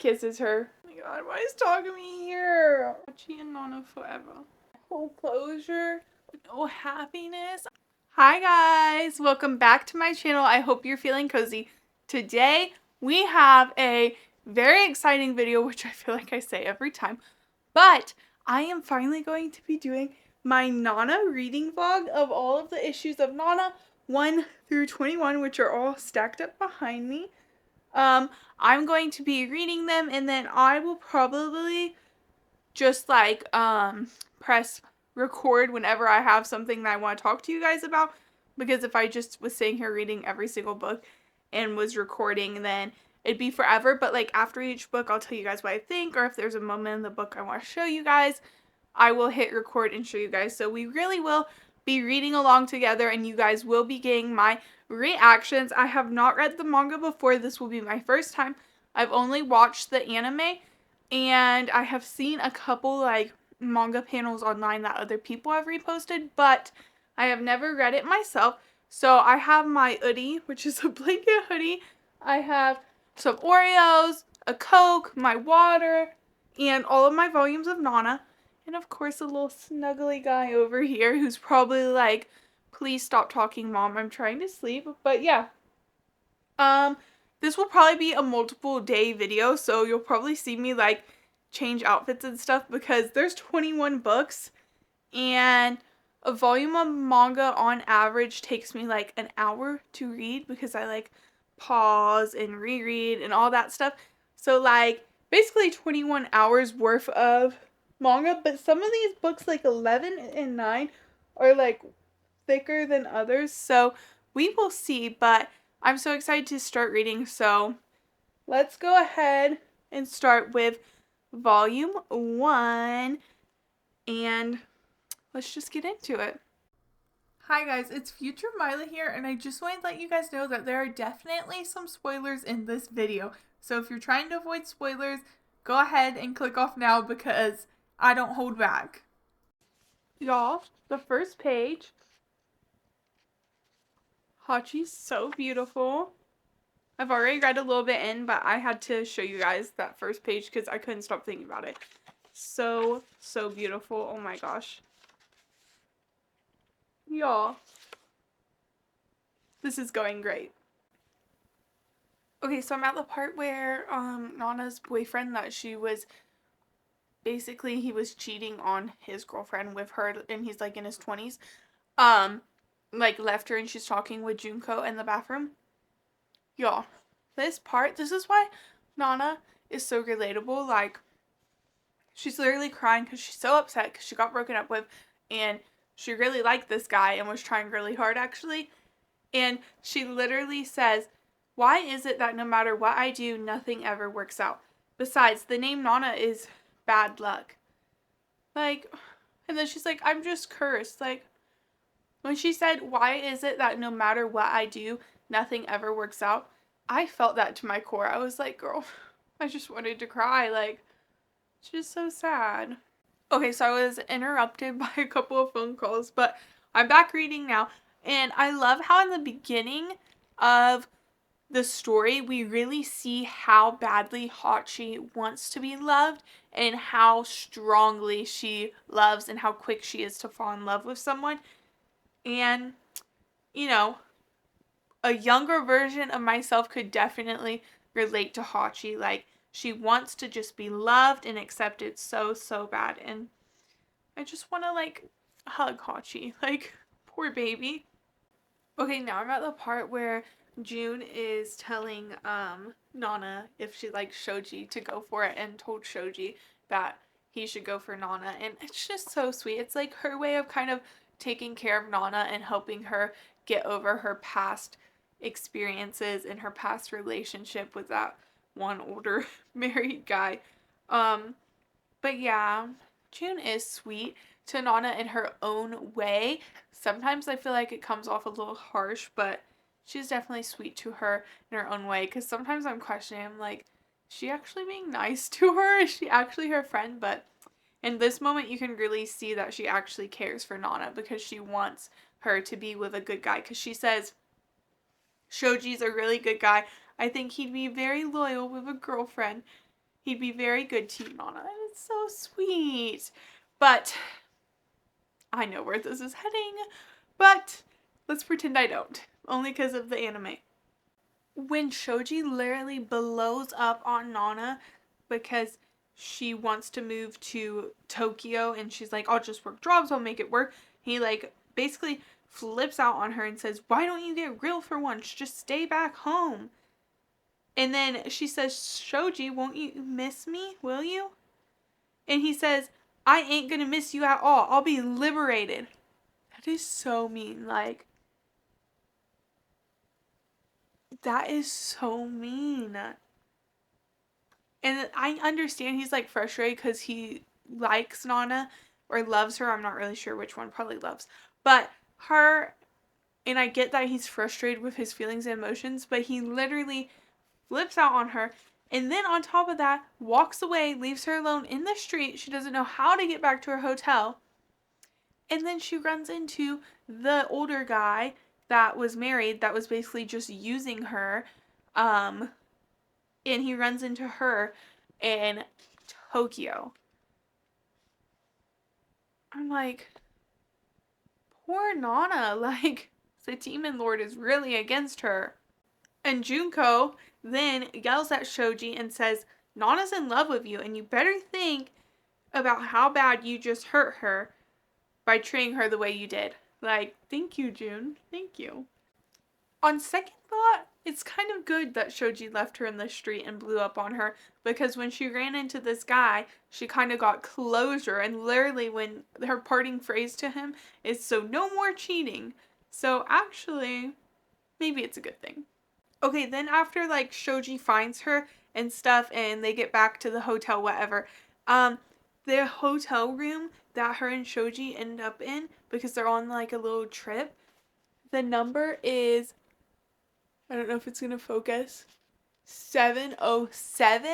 kisses her. Oh my god, why is Takumi here? Hachi and Nana forever. No closure, no happiness. Hi guys, welcome back to my channel. I hope you're feeling cozy. Today we have a very exciting video, which I feel like I say every time, but I am finally going to be doing my Nana reading vlog of all of the issues of Nana 1 through 21, which are all stacked up behind me. I'm going to be reading them, and then I will probably just like press record whenever I have something that I want to talk to you guys about, because if I just was sitting here reading every single book and was recording, then it'd be forever. But like after each book, I'll tell you guys what I think, or if there's a moment in the book I want to show you guys, I will hit record and show you guys. So we really will be reading along together, and you guys will be getting my reactions. I have not read the manga before. This will be my first time. I've only watched the anime, and I have seen a couple like manga panels online that other people have reposted, but I have never read it myself. So I have my hoodie, which is a blanket hoodie. I have some Oreos, a Coke, my water, and all of my volumes of Nana. And of course a little snuggly guy over here who's probably like, please stop talking, Mom, I'm trying to sleep. But yeah. This will probably be a multiple day video, so you'll probably see me like change outfits and stuff, because there's 21 books, and a volume of manga on average takes me like an hour to read, because I like pause and reread and all that stuff. So like basically 21 hours worth of manga, but some of these books like 11 and 9 are like thicker than others, so we will see. But I'm so excited to start reading, so let's go ahead and start with volume 1, and let's just get into it. Hi guys, it's Future Mila here, and I just wanted to let you guys know that there are definitely some spoilers in this video. So if you're trying to avoid spoilers, go ahead and click off now, because I don't hold back. Y'all, the first page, Hachi's so beautiful. I've already read a little bit in, but I had to show you guys that first page because I couldn't stop thinking about it. So beautiful. Oh my gosh. Y'all, this is going great. Okay, so I'm at the part where Nana's boyfriend, that she was basically, he was cheating on his girlfriend with her, and he's like in his 20s. Like left her, and she's talking with Junko in the bathroom. Y'all, this is why Nana is so relatable. Like, she's literally crying because she's so upset because she got broken up with, and she really liked this guy and was trying really hard actually. And she literally says, why is it that no matter what I do, nothing ever works out? Besides, the name Nana is bad luck. Like, and then she's like, I'm just cursed. Like, when she said, why is it that no matter what I do, nothing ever works out, I felt that to my core. I was like, girl, I just wanted to cry. Like, it's just so sad. Okay, so I was interrupted by a couple of phone calls, but I'm back reading now. And I love how in the beginning of the story, we really see how badly Hachi wants to be loved, and how strongly she loves, and how quick she is to fall in love with someone. And, you know, a younger version of myself could definitely relate to Hachi. Like, she wants to just be loved and accepted so bad. And I just want to, like, hug Hachi. Like, poor baby. Okay, now I'm at the part where June is telling Nana if she likes Shoji to go for it, and told Shoji that he should go for Nana. And it's just so sweet. It's like her way of kind of taking care of Nana and helping her get over her past experiences and her past relationship with that one older married guy. But yeah, June is sweet to Nana in her own way. Sometimes I feel like it comes off a little harsh, but she's definitely sweet to her in her own way, because sometimes I'm questioning, I'm like, is she actually being nice to her? Is she actually her friend? But in this moment, you can really see that she actually cares for Nana, because she wants her to be with a good guy. Because she says, Shoji's a really good guy. I think he'd be very loyal with a girlfriend. He'd be very good to you, Nana. And it's so sweet. But I know where this is heading. But let's pretend I don't. Only because of the anime. When Shoji literally blows up on Nana because she wants to move to Tokyo and she's like, I'll just work jobs, I'll make it work. He like basically flips out on her and says, why don't you get real for once? Just stay back home. And then she says, Shoji, won't you miss me? Will you? And he says, I ain't gonna miss you at all. I'll be liberated. That is so mean. Like, that is so mean. And I understand he's like frustrated because he likes Nana or loves her. I'm not really sure which one, probably loves. But her, and I get that he's frustrated with his feelings and emotions, but he literally flips out on her. And then on top of that, walks away, leaves her alone in the street. She doesn't know how to get back to her hotel. And then she runs into the older guy that was married, that was basically just using her. And he runs into her in Tokyo. I'm like, poor Nana. Like, the demon lord is really against her. And Junko then yells at Shoji and says, Nana's in love with you, and you better think about how bad you just hurt her by treating her the way you did. Like, thank you, June. Thank you. On second thought, it's kind of good that Shoji left her in the street and blew up on her, because when she ran into this guy, she kind of got closure, and literally when her parting phrase to him is, so no more cheating. So actually, maybe it's a good thing. Okay, then after like Shoji finds her and stuff and they get back to the hotel, whatever, the hotel room that her and Shoji end up in, because they're on like a little trip, the number is, I don't know if it's going to focus, 707.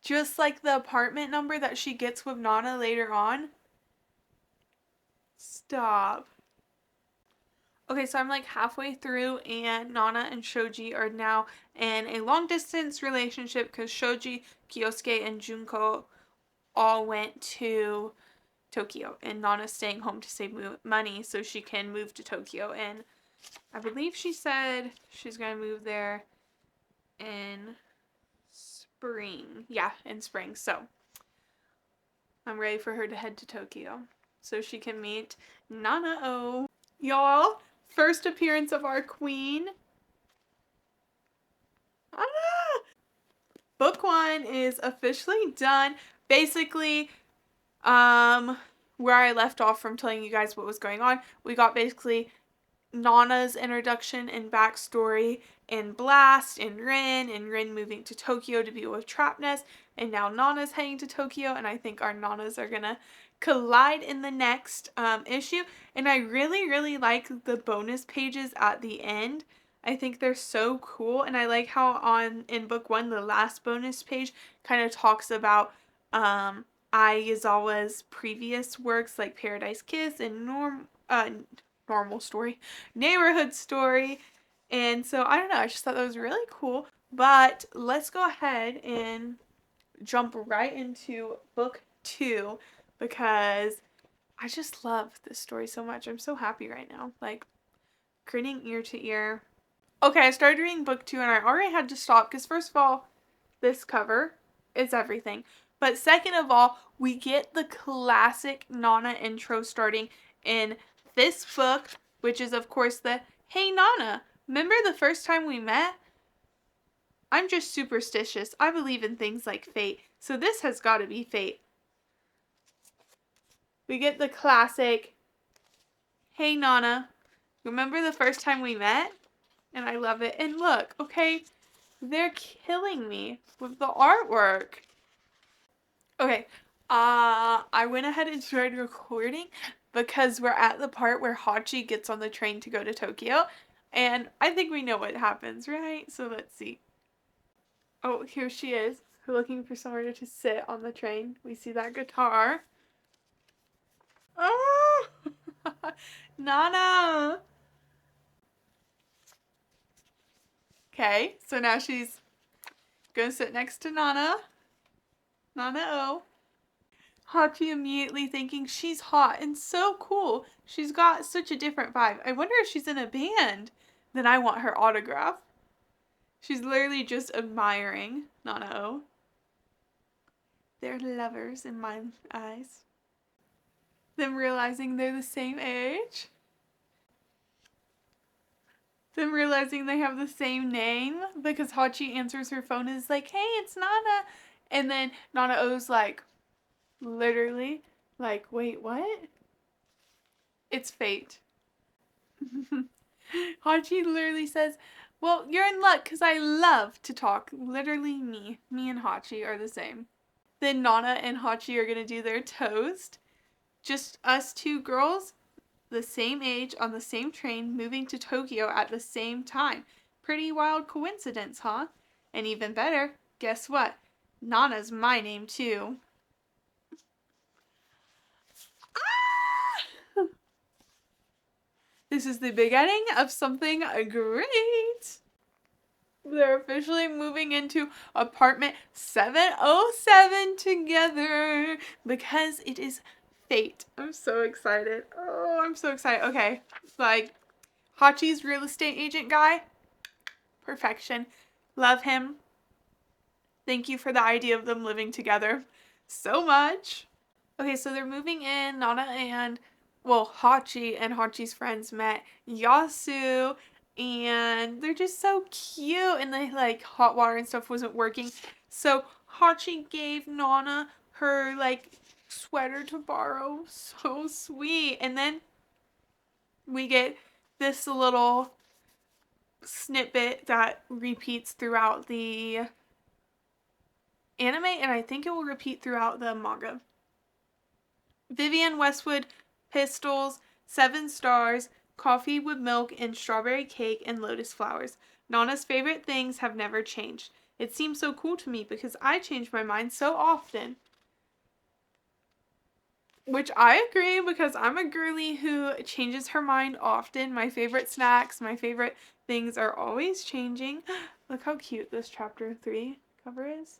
Just like the apartment number that she gets with Nana later on. Stop. Okay, so I'm like halfway through and Nana and Shoji are now in a long distance relationship because Shoji, Kyosuke, and Junko all went to Tokyo and Nana's staying home to save money so she can move to Tokyo. And I believe she said she's going to move there in spring. Yeah, in spring. So I'm ready for her to head to Tokyo so she can meet Nana-o. Y'all, first appearance of our queen. Ah! Book 1 is officially done. Basically, where I left off from telling you guys what was going on, we got basically Nana's introduction and backstory, and Blast, and Rin moving to Tokyo to be with Trapnest, and now Nana's heading to Tokyo, and I think our Nanas are gonna collide in the next issue. And I really like the bonus pages at the end. I think they're so cool, and I like how in book 1 the last bonus page kind of talks about Aizawa's previous works like Paradise Kiss and Normal Story, Neighborhood Story. And so I don't know, I just thought that was really cool. But let's go ahead and jump right into book 2 because I just love this story so much. I'm so happy right now, like grinning ear to ear. Okay, I started reading book 2 and I already had to stop because first of all, this cover is everything. But second of all, we get the classic Nana intro starting in this book, which is of course the, hey Nana, remember the first time we met? I'm just superstitious. I believe in things like fate. So this has got to be fate. We get the classic, hey Nana, remember the first time we met? And I love it. And look, okay, they're killing me with the artwork. Okay, I went ahead and started recording because we're at the part where Hachi gets on the train to go to Tokyo. And I think we know what happens, right? So let's see. Oh, here she is. We're looking for somewhere to sit on the train. We see that guitar. Oh! Nana! Okay, so now she's Gonna sit next to Nana. Nana O. Hachi immediately thinking she's hot and so cool. She's got such a different vibe. I wonder if she's in a band. Then I want her autograph. She's literally just admiring Nana O. They're lovers in my eyes. Them realizing they're the same age. Them realizing they have the same name because Hachi answers her phone and is like, hey, it's Nana. And then Nana O's like, literally, like, wait, what? It's fate. Hachi literally says, well, you're in luck because I love to talk. Literally me. Me and Hachi are the same. Then Nana and Hachi are going to do their toast. Just us two girls, the same age, on the same train, moving to Tokyo at the same time. Pretty wild coincidence, huh? And even better, guess what? Nana's my name too. Ah! This is the beginning of something great. They're officially moving into apartment 707 together because it is fate. I'm so excited. Oh, I'm so excited. Okay, like Hachi's real estate agent guy, perfection. Love him. Thank you for the idea of them living together so much. Okay, so they're moving in. Nana and, well, Hachi and Hachi's friends met Yasu, and they're just so cute, and they, like, hot water and stuff wasn't working. So Hachi gave Nana her, like, sweater to borrow. So sweet. And then we get this little snippet that repeats throughout the anime, and I think it will repeat throughout the manga. Vivian Westwood, pistols, 7 stars, coffee with milk and strawberry cake and lotus flowers. Nana's favorite things have never changed. It seems so cool to me because I change my mind so often. Which I agree because I'm a girly who changes her mind often. My favorite snacks, my favorite things are always changing. Look how cute this chapter 3 cover is.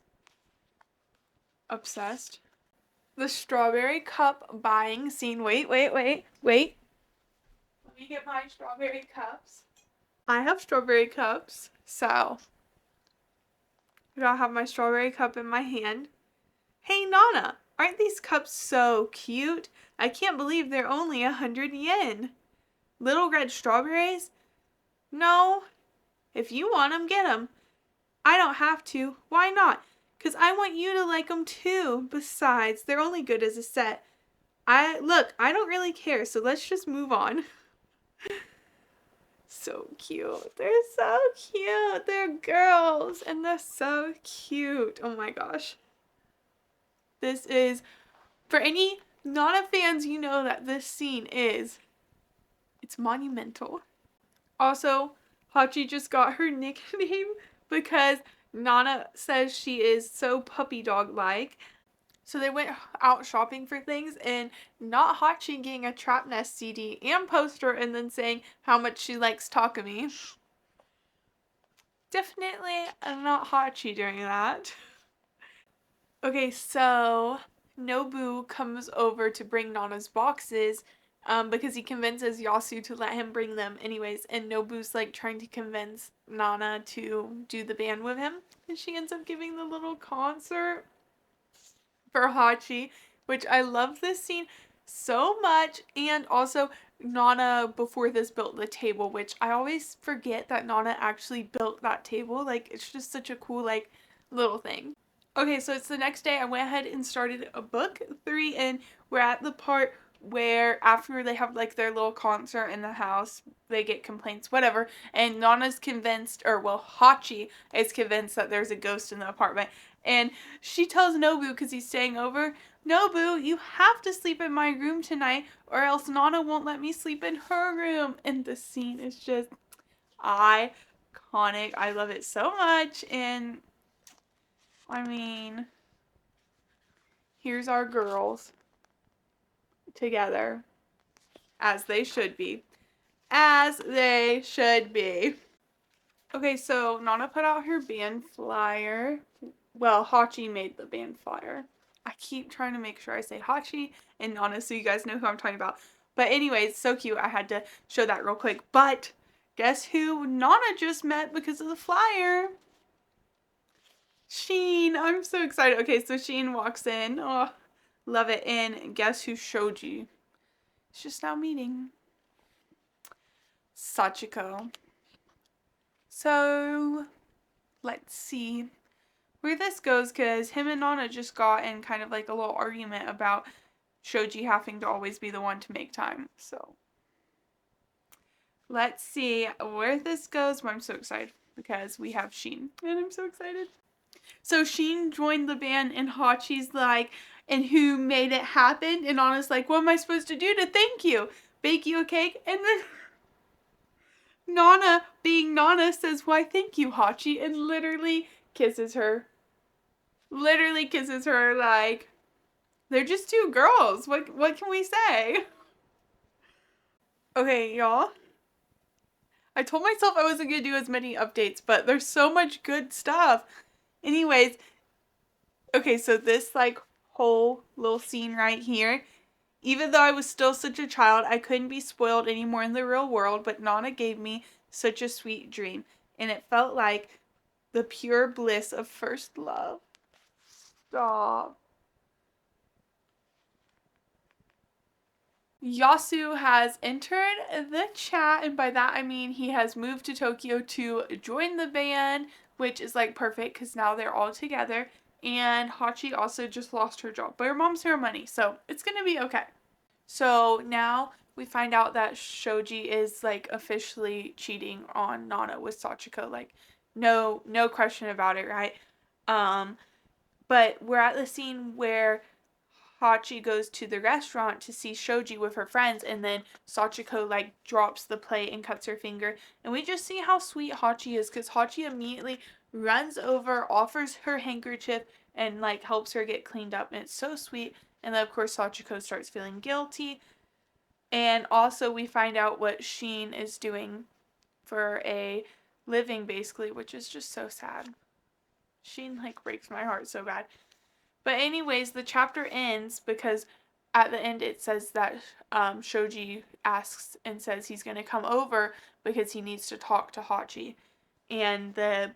Obsessed. The strawberry cup buying scene. Wait. Let me get my strawberry cups. I have strawberry cups, so I gotta have my strawberry cup in my hand. Hey Nana, aren't these cups so cute? I can't believe they're only 100 yen. Little red strawberries? No. If you want them, get them. I don't have to. Why not? 'Cause I want you to like them too. Besides, they're only good as a set. I don't really care, so let's just move on. So cute. They're so cute. They're girls and they're so cute. Oh my gosh. This is, for any Nana fans, you know that this scene it's monumental. Also, Hachi just got her nickname because Nana says she is so puppy dog like. So they went out shopping for things, and not Hachi getting a Trap Nest CD and poster and then saying how much she likes Takumi. Definitely not Hachi doing that. Okay, so Nobu comes over to bring Nana's boxes because he convinces Yasu to let him bring them anyways, and Nobu's like trying to convince Nana to do the band with him, and she ends up giving the little concert for Hachi, which I love this scene so much. And also Nana before this built the table, which I always forget that Nana actually built that table. Like, it's just such a cool like little thing. Okay, so it's the next day. I went ahead and started a book 3, and we're at the part where after they have like their little concert in the house, they get complaints, whatever, and Nana's convinced, or well, Hachi is convinced that there's a ghost in the apartment, and she tells Nobu, because he's staying over, Nobu, you have to sleep in my room tonight or else Nana won't let me sleep in her room. And the scene is just iconic. I love it so much. And I mean, here's our girls together, as they should be. As they should be. Okay, so Nana put out her band flyer. Well, Hachi made the band flyer. I keep trying to make sure I say Hachi and Nana so you guys know who I'm talking about. But anyways, so cute. I had to show that real quick. But guess who Nana just met because of the flyer? Sheen. I'm so excited. Okay, so Sheen walks in. Oh, love it. And guess who Shoji? It's just now meeting. Sachiko. So, let's see where this goes, because him and Nana just got in kind of like a little argument about Shoji having to always be the one to make time. So, let's see where this goes. But I'm so excited because we have Sheen, and I'm so excited. So Sheen joined the band, and Hachi's like, and who made it happen? And Nana's like, what am I supposed to do to thank you? Bake you a cake? And then Nana, being Nana, says, why thank you, Hachi, and literally kisses her. Literally kisses her like, they're just two girls. What can we say? Okay, y'all. I told myself I wasn't going to do as many updates, but there's so much good stuff. Anyways, okay, so this like whole little scene right here, even though I was still such a child, I couldn't be spoiled anymore in the real world, but Nana gave me such a sweet dream, and it felt like the pure bliss of first love. Stop. Yasu has entered the chat, and by that I mean he has moved to Tokyo to join the band, which is like perfect because now they're all together. And Hachi also just lost her job, but her mom's her money, so it's gonna be okay. So now we find out that Shoji is like officially cheating on Nana with Sachiko, like no question about it, right? Um, but we're at the scene where Hachi goes to the restaurant to see Shoji with her friends, and then Sachiko like drops the plate and cuts her finger, and we just see how sweet Hachi is, because Hachi immediately runs over, offers her handkerchief, and like helps her get cleaned up, and it's so sweet. And then of course Sachiko starts feeling guilty, and also we find out what Sheen is doing for a living basically, which is just so sad. Sheen like breaks my heart so bad. But anyways, the chapter ends because at the end it says that Shoji asks and says he's going to come over because he needs to talk to Hachi. And the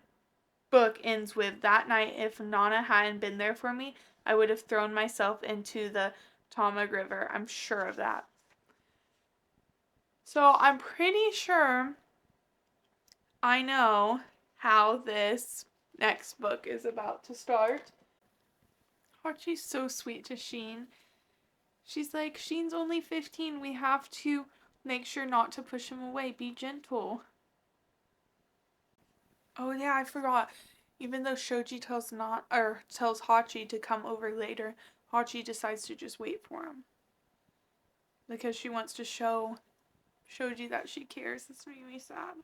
book ends with, that night, if Nana hadn't been there for me, I would have thrown myself into the Tamag River. I'm sure of that. So I'm pretty sure I know how this next book is about to start. Hachi's so sweet to Sheen. She's like, Sheen's only 15. We have to make sure not to push him away. Be gentle. Oh yeah, I forgot. Even though Shoji tells Hachi to come over later, Hachi decides to just wait for him. Because she wants to show Shoji that she cares. This made me sad.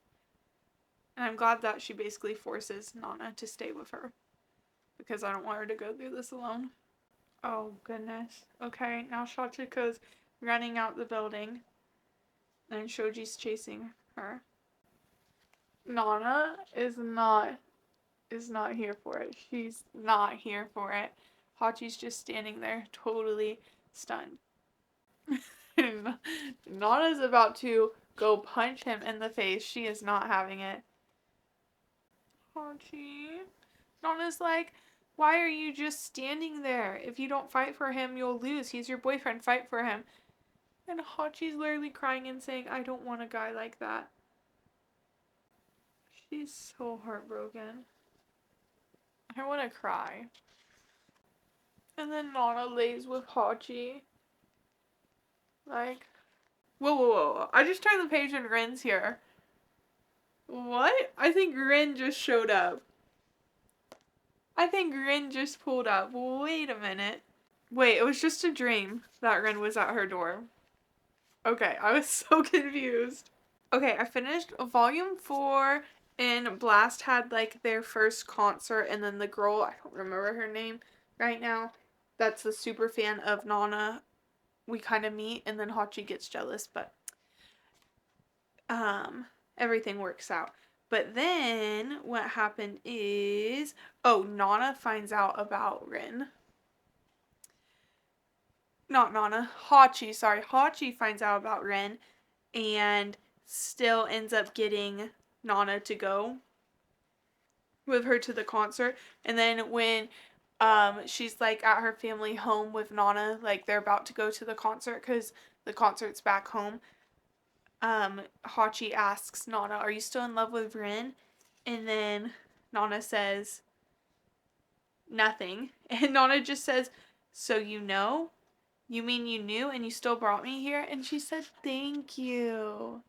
And I'm glad that she basically forces Nana to stay with her. Because I don't want her to go through this alone. Oh goodness. Okay, now Sachiko's running out the building. And Shoji's chasing her. Nana is not here for it. She's not here for it. Hachi's just standing there, totally stunned. Nana's about to go punch him in the face. She is not having it. Hachi. Nana's like, why are you just standing there? If you don't fight for him, you'll lose. He's your boyfriend. Fight for him. And Hachi's literally crying and saying, I don't want a guy like that. She's so heartbroken. I want to cry. And then Nana lays with Hachi. Like, whoa. I just turned the page and Rin's here. What? I think Rin just showed up. I think Rin just pulled up. Wait a minute. Wait, it was just a dream that Rin was at her door. Okay, I was so confused. Okay, I finished volume 4, and Blast had like their first concert, and then the girl, I don't remember her name right now, that's the super fan of Nana, we kind of meet, and then Hachi gets jealous, but everything works out. But then what happened is, Nana finds out about Rin. Not Nana, Hachi, sorry. Hachi finds out about Rin and still ends up getting Nana to go with her to the concert. And then when she's like at her family home with Nana, like they're about to go to the concert because the concert's back home, Hachi asks Nana, "Are you still in love with Rin?" And then Nana says nothing. And Nana just says, "So you know? You mean you knew and you still brought me here?" And she said, "Thank you."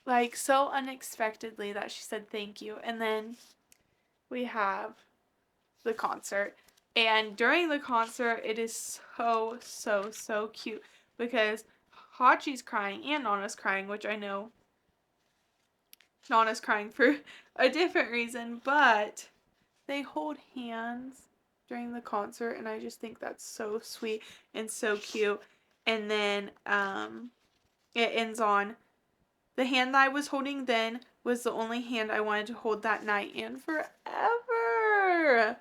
Like, so unexpectedly that she said thank you. And then we have the concert. And during the concert, it is so, so, so cute. Because Hachi's crying and Nana's crying, which I know Nana's crying for a different reason. But they hold hands during the concert. And I just think that's so sweet and so cute. And then it ends on, "The hand that I was holding then was the only hand I wanted to hold that night and forever."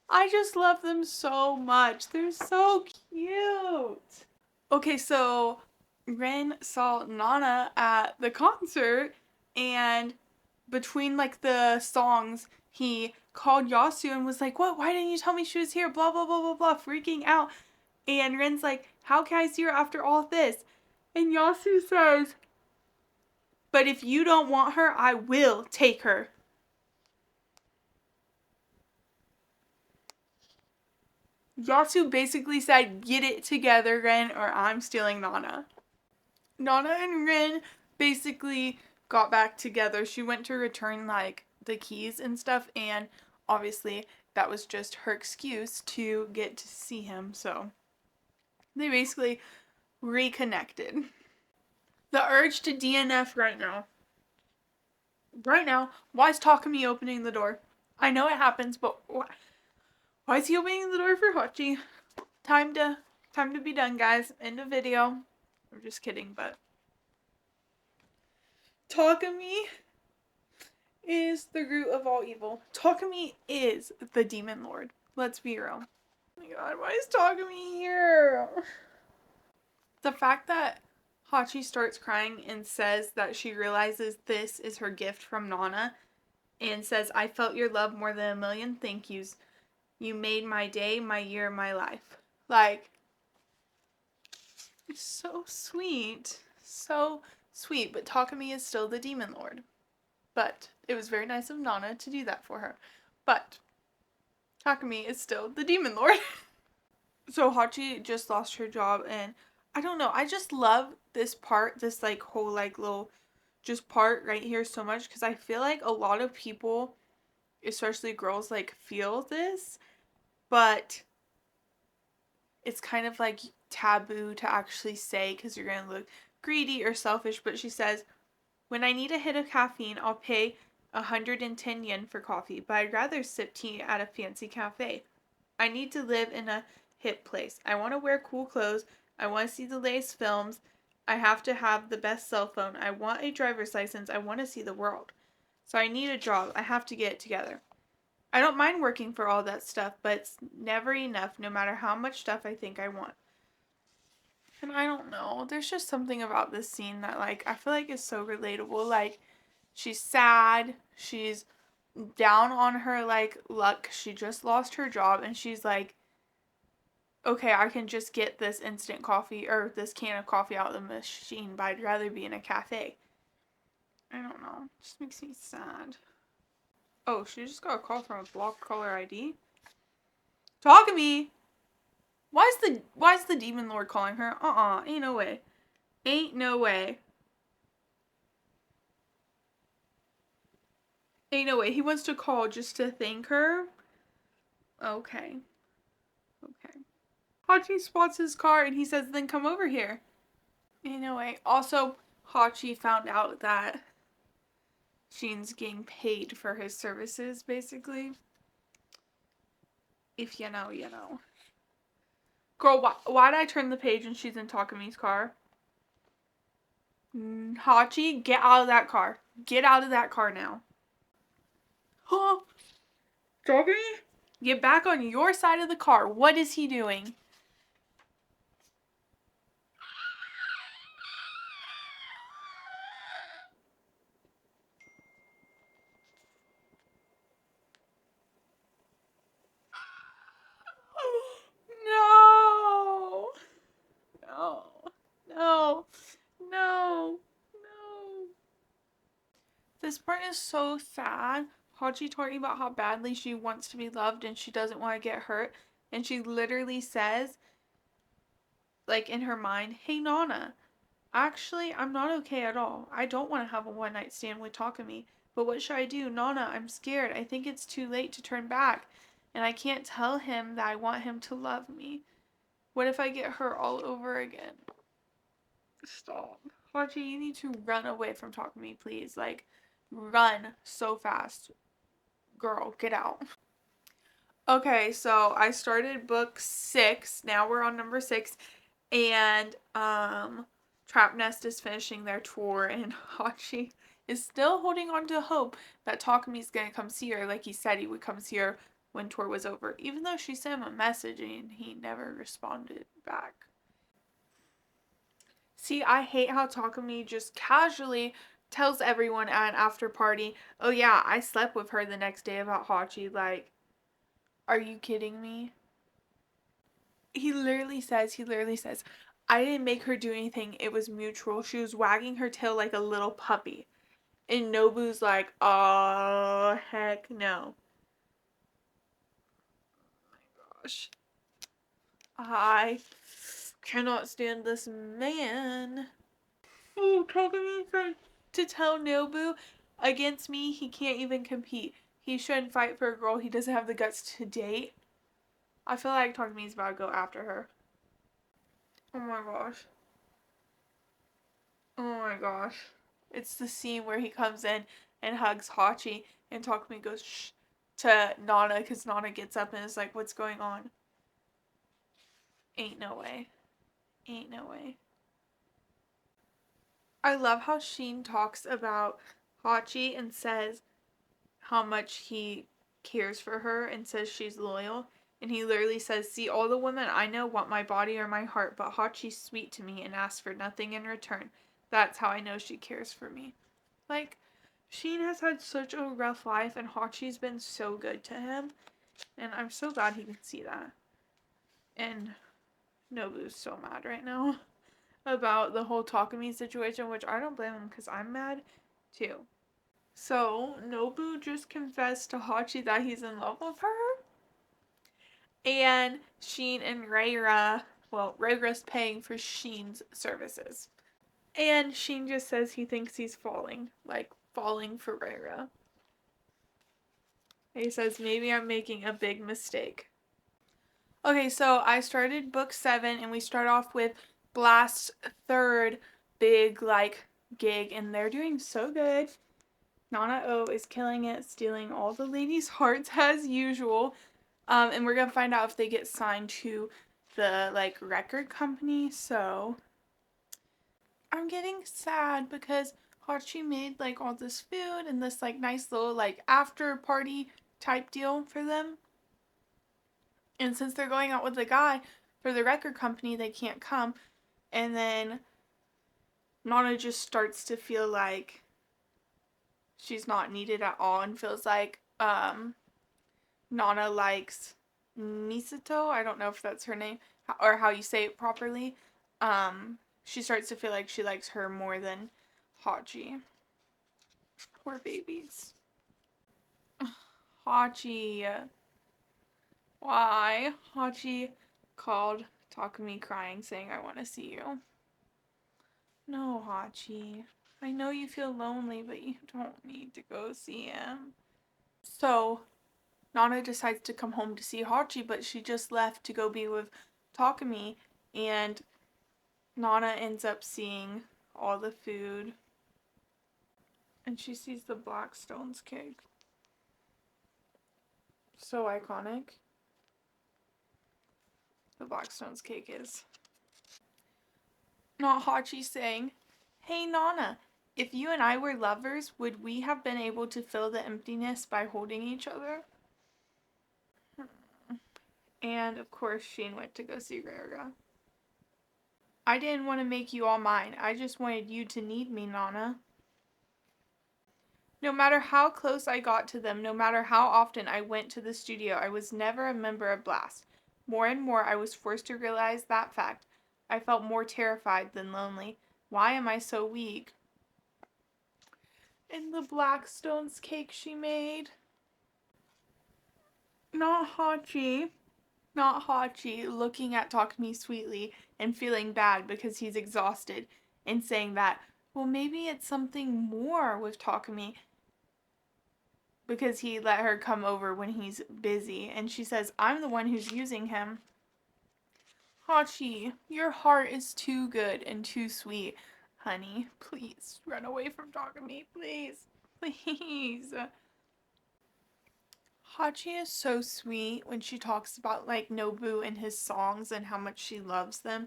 I just love them so much. They're so cute. Okay, so Rin saw Nana at the concert, and between like the songs, he called Yasu and was like, "What? Why didn't you tell me she was here?" Blah, blah, blah, blah, blah, freaking out. And Rin's like, "How can I see her after all this?" And Yasu says, "But if you don't want her, I will take her." Yasu basically said, "Get it together, Rin, or I'm stealing Nana." Nana and Rin basically got back together. She went to return like the keys and stuff, and obviously that was just her excuse to get to see him. So they basically reconnected. The urge to DNF right now. Right now, why is Takumi opening the door? I know it happens, but why is he opening the door for Hachi? Time to be done, guys. End of video. I'm just kidding, but Takumi is the root of all evil. Takumi is the demon lord. Let's be real. Oh my god, why is Takumi here? The fact that Hachi starts crying and says that she realizes this is her gift from Nana and says, "I felt your love more than a million thank yous. You made my day, my year, my life." Like, so sweet. So sweet. But Takumi is still the demon lord. But it was very nice of Nana to do that for her. But Takumi is still the demon lord. So Hachi just lost her job, and I don't know, I just love this part, this like whole like little just part right here so much, because I feel like a lot of people, especially girls, like feel this, but it's kind of like taboo to actually say because you're gonna look greedy or selfish. But she says, "When I need a hit of caffeine, I'll pay 110 yen for coffee, but I'd rather sip tea at a fancy cafe. I need to live in a hip place. I want to wear cool clothes. I want to see the latest films. I have to have the best cell phone. I want a driver's license. I want to see the world. So I need a job. I have to get it together. I don't mind working for all that stuff, but it's never enough no matter how much stuff I think I want." And I don't know. There's just something about this scene that like I feel like is so relatable. Like, she's sad. She's down on her like luck. She just lost her job, and she's like, "Okay, I can just get this instant coffee or this can of coffee out of the machine, but I'd rather be in a cafe." I don't know. It just makes me sad. Oh, she just got a call from a blocked caller ID. Takumi! Why's the demon lord calling her? Ain't no way. Ain't no way. Ain't no way. He wants to call just to thank her? Okay. Okay. Hachi spots his car and he says, "Then come over here." Ain't no way. Also, Hachi found out that Shin's getting paid for his services, basically. If you know, you know. Girl, why'd I turn the page and she's in Takumi's car? Hachi, get out of that car. Get out of that car now. Huh? Doggy? Get back on your side of the car. What is he doing? No. No. No. No. No. This part is so sad. Hachi talking about how badly she wants to be loved and she doesn't want to get hurt. And she literally says, like in her mind, hey Nana, actually, I'm not okay at all. I don't want to have a one night stand with Takumi. But what should I do? Nana, I'm scared. I think it's too late to turn back. And I can't tell him that I want him to love me. What if I get hurt all over again? Stop. Hachi, you need to run away from Takumi, please. Like, run so fast. Girl, get out. Okay, so I started book 6. Now we're on number 6. And Trap Nest is finishing their tour and Hachi is still holding on to hope that Takumi's gonna come see her like he said he would come see her when tour was over, even though she sent him a message and he never responded back. See, I hate how Takumi just casually tells everyone at an after party, oh yeah, I slept with her the next day about Hachi. Like, are you kidding me? He literally says, I didn't make her do anything. It was mutual. She was wagging her tail like a little puppy. And Nobu's like, oh, heck no. Oh my gosh. I cannot stand this man. Oh, Takumi said to tell Nobu, against me, he can't even compete. He shouldn't fight for a girl he doesn't have the guts to date. I feel like Takumi's about to go after her. Oh my gosh. Oh my gosh. It's the scene where he comes in and hugs Hachi and Takumi goes shh to Nana because Nana gets up and is like, what's going on? Ain't no way. Ain't no way. I love how Sheen talks about Hachi and says how much he cares for her and says she's loyal. And he literally says, see, all the women I know want my body or my heart, but Hachi's sweet to me and asks for nothing in return. That's how I know she cares for me. Like, Sheen has had such a rough life and Hachi's been so good to him. And I'm so glad he can see that. And Nobu's so mad right now about the whole Takumi situation, which I don't blame him because I'm mad too. So, Nobu just confessed to Hachi that he's in love with her. And Sheen and Reira, well, Reira's paying for Sheen's services. And Sheen just says he thinks he's falling for Reira. He says, maybe I'm making a big mistake. Okay, so I started book 7 and we start off with Blast's third big, gig and they're doing so good. Nana O is killing it, stealing all the ladies' hearts as usual. And we're gonna find out if they get signed to the, record company, so I'm getting sad because Hachi made, all this food and this, nice little, after party type deal for them. And since they're going out with the guy for the record company, they can't come. And then Nana just starts to feel like she's not needed at all and feels like Nana likes Misato. I don't know if that's her name or how you say it properly. She starts to feel like she likes her more than Hachi. Poor babies. Hachi. Why? Hachi called Takumi crying saying, I want to see you. No, Hachi. I know you feel lonely, but you don't need to go see him. So, Nana decides to come home to see Hachi, but she just left to go be with Takumi, and Nana ends up seeing all the food, and she sees the Blackstone's cake. So iconic. The Blackstone's cake is. Not Hachi saying, hey Nana, If you and I were lovers, would we have been able to fill the emptiness by holding each other? And of course, Sheen went to go see Rhaegar. I didn't want to make you all mine. I just wanted you to need me, Nana. No matter how close I got to them, no matter how often I went to the studio, I was never a member of Blast. More and more, I was forced to realize that fact. I felt more terrified than lonely. Why am I so weak? And the Blackstone's cake she made. Not Hachi. Not Hachi looking at Takumi sweetly and feeling bad because he's exhausted and saying that, well, maybe it's something more with Takumi because he let her come over when he's busy. And she says, I'm the one who's using him. Hachi, your heart is too good and too sweet. Honey, please run away from Takumi. Please. Please. Hachi is so sweet when she talks about like Nobu and his songs and how much she loves them.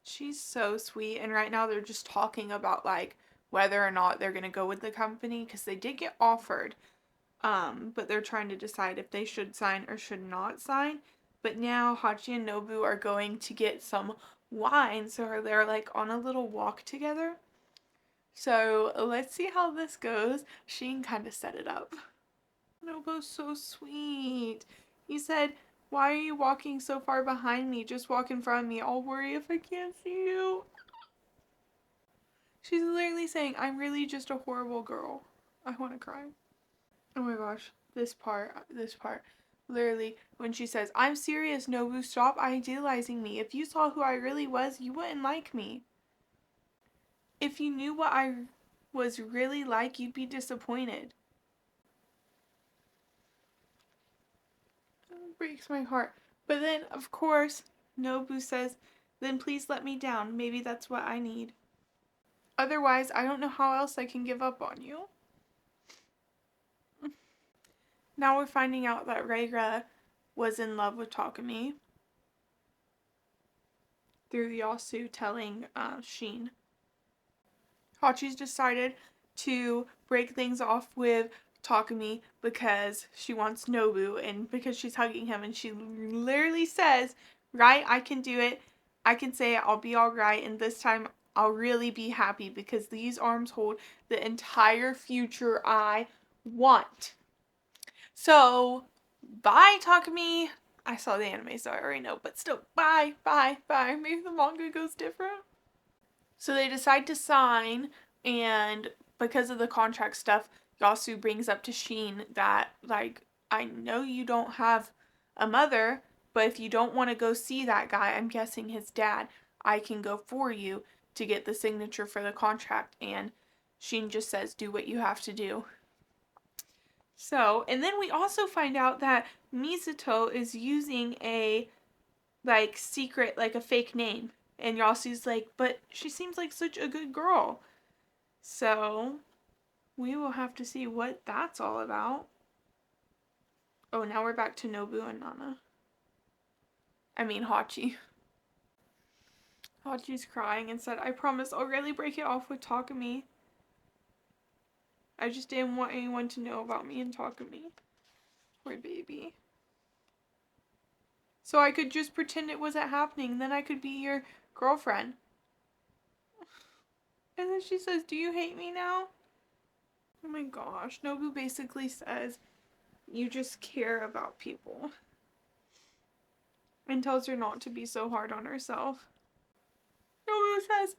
She's so sweet, and right now they're just talking about like whether or not they're gonna go with the company because they did get offered, but they're trying to decide if they should sign or should not sign. But now Hachi and Nobu are going to get some wine, so they're like on a little walk together. So let's see how this goes. Sheen kind of set it up. Nobu's so sweet. He said, why are you walking so far behind me? Just walk in front of me. I'll worry if I can't see you. She's literally saying, I'm really just a horrible girl. I want to cry. Oh my gosh. This part. Literally, when she says, I'm serious, Nobu, stop idealizing me. If you saw who I really was, you wouldn't like me. If you knew what I was really like, you'd be disappointed. It breaks my heart. But then, of course, Nobu says, then please let me down. Maybe that's what I need. Otherwise, I don't know how else I can give up on you. Now we're finding out that Rhaegar was in love with Takumi through Yasu telling Sheen. Hachi's decided to break things off with Takumi because she wants Nobu and because she's hugging him, and she literally says, right, I can do it. I can say it. I'll be all right, and this time I'll really be happy because these arms hold the entire future I want. So, bye, Takumi. I saw the anime, so I already know, but still, bye, bye, bye. Maybe the manga goes different. So they decide to sign, and because of the contract stuff, Yasu brings up to Sheen that, like, I know you don't have a mother, but if you don't want to go see that guy, I'm guessing his dad, I can go for you to get the signature for the contract. And Sheen just says, do what you have to do. So, and then we also find out that Mizuto is using a, like, secret, like a fake name. And Yasu's like, but she seems like such a good girl. So, we will have to see what that's all about. Oh, now we're back to Nobu and Nana. I mean, Hachi. Hachi's crying and said, I promise I'll really break it off with Takumi. I just didn't want anyone to know about me and Takumi. Poor baby. So I could just pretend it wasn't happening, then I could be your girlfriend. And then she says, do you hate me now? Oh my gosh. Nobu basically says, you just care about people. And tells her not to be so hard on herself. Nobu says,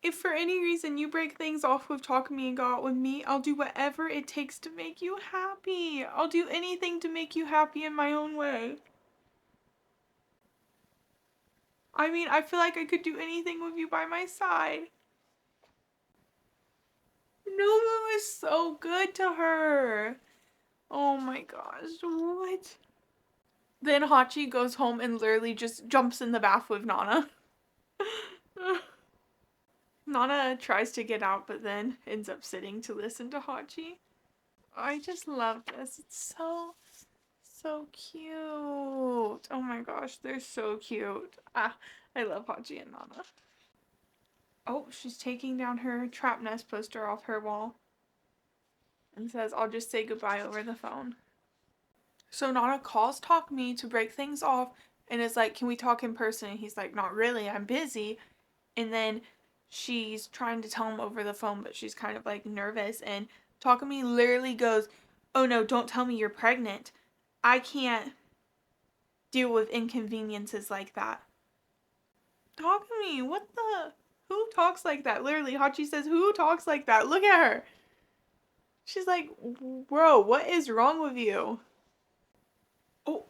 if for any reason you break things off with Takumi and go out with me, I'll do whatever it takes to make you happy. I'll do anything to make you happy in my own way. I mean, I feel like I could do anything with you by my side. Nobu is so good to her. Oh my gosh, what? Then Hachi goes home and literally just jumps in the bath with Nana. Nana tries to get out, but then ends up sitting to listen to Hachi. I just love this. It's so cute. Oh my gosh, they're so cute. I love Hachi and Nana. Oh, she's taking down her trap nest poster off her wall and says, I'll just say goodbye over the phone. So Nana calls Talk Me to break things off and is like, can we talk in person? And he's like, not really, I'm busy. And then she's trying to tell him over the phone, but she's kind of like nervous. And Talk Me literally goes, oh no, don't tell me you're pregnant. I can't deal with inconveniences like that. Talk Me, what the? Who talks like that? Literally, Hachi says, who talks like that? Look at her. She's like, bro, what is wrong with you? Oh.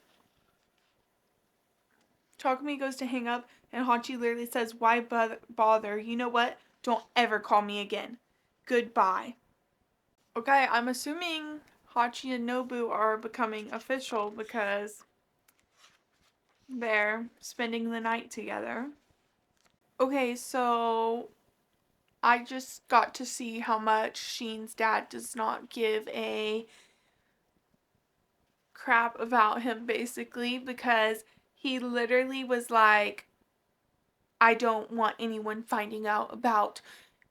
Takumi goes to hang up, and Hachi literally says, why bother? You know what? Don't ever call me again. Goodbye. Okay, I'm assuming Hachi and Nobu are becoming official because they're spending the night together. Okay, so I just got to see how much Sheen's dad does not give a crap about him, basically, because he literally was like, I don't want anyone finding out about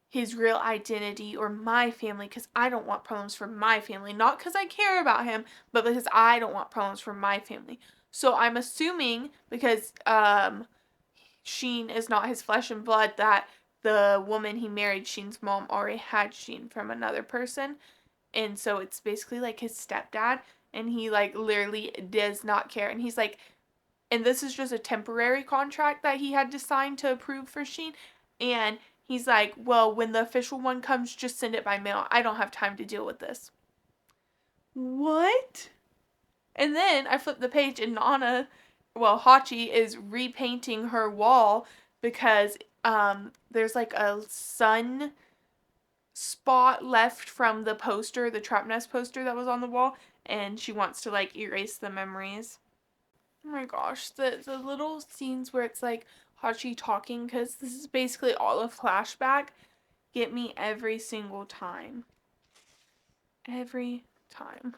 his real identity or my family because I don't want problems for my family. Not because I care about him, but because I don't want problems for my family. So I'm assuming because Sheen is not his flesh and blood that the woman he married, Sheen's mom, already had Sheen from another person. And so it's basically like his stepdad. And he like literally does not care. And he's like, and this is just a temporary contract that he had to sign to approve for Sheen. And he's like, well, when the official one comes, just send it by mail. I don't have time to deal with this. What? And then I flip the page and Hachi is repainting her wall because there's like a sun spot left from the poster, the trap nest poster that was on the wall, and she wants to like erase the memories. Oh my gosh, the little scenes where it's like Hachi talking, because this is basically all a flashback, get me every single time. Every time.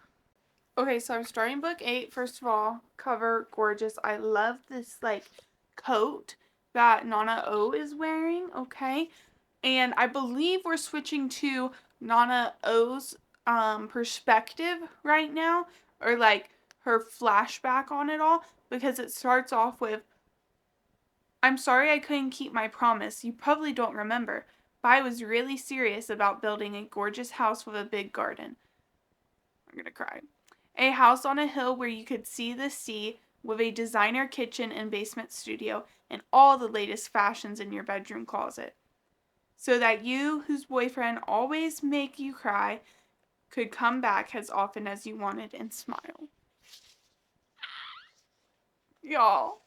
Okay, so I'm starting book 8. First of all, cover gorgeous. I love this like coat that Nana O is wearing, okay? And I believe we're switching to Nana O's perspective right now, or like her flashback on it all, because it starts off with, I'm sorry I couldn't keep my promise. You probably don't remember, but I was really serious about building a gorgeous house with a big garden. I'm gonna cry. A house on a hill where you could see the sea, with a designer kitchen and basement studio and all the latest fashions in your bedroom closet. So that you, whose boyfriend always make you cry, could come back as often as you wanted and smile. Y'all.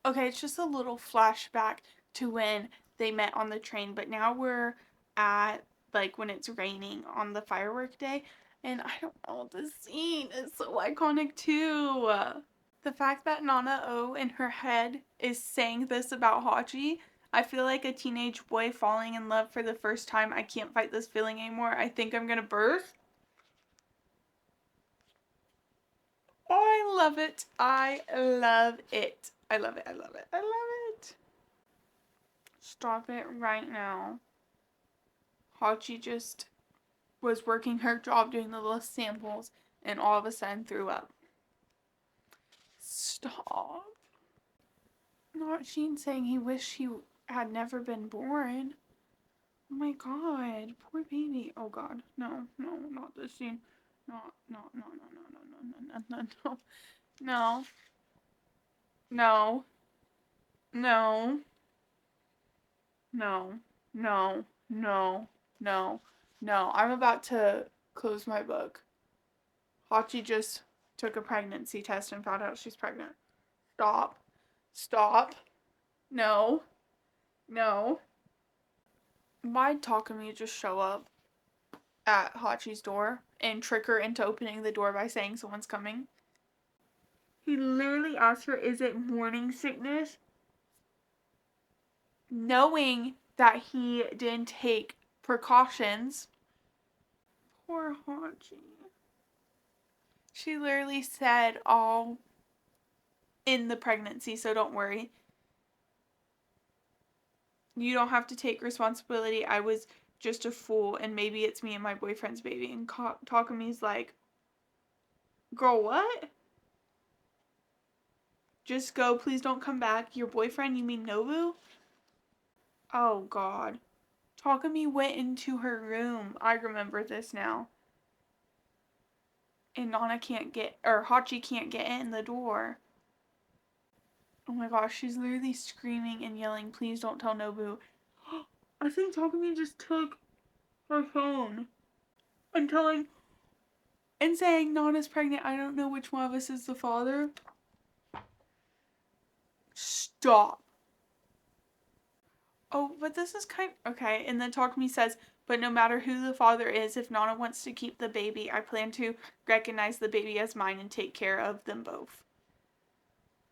Okay, it's just a little flashback to when they met on the train, but now we're at like when it's raining on the firework day, and I don't know, the scene is so iconic too. The fact that Nana O in her head is saying this about Hachi, I feel like a teenage boy falling in love for the first time. I can't fight this feeling anymore. I think I'm gonna burst. Oh, I love it. I love it. I love it. I love it. I love it. Stop it right now. Hachi just was working her job doing the little samples and all of a sudden threw up. Stop. Not Sheen saying he wished he had never been born. Oh my god, poor baby. Oh god, no, no, not this scene. No, no, no, no, no, no, no, no, no, no, no, no, no, no, no, no, no. I'm about to close my book. Hachi just took a pregnancy test and found out she's pregnant. Stop. Stop. No. No. Why'd Takumi just show up at Hachi's door and trick her into opening the door by saying someone's coming? He literally asked her, is it morning sickness? Knowing that he didn't take precautions. Poor Hachi. She literally said all in the pregnancy, so don't worry. You don't have to take responsibility. I was just a fool, and maybe it's me and my boyfriend's baby. And Takami's like, girl, what? Just go. Please don't come back. Your boyfriend? You mean Nobu? Oh, God. Takami went into her room. I remember this now. And Nana can't get, or Hachi can't get in the door. Oh my gosh, she's literally screaming and yelling, please don't tell Nobu. I think Takumi just took her phone and telling, and saying Nana's pregnant. I don't know which one of us is the father. Stop. Oh, but this is okay. And then Takumi says, but no matter who the father is, if Nana wants to keep the baby, I plan to recognize the baby as mine and take care of them both.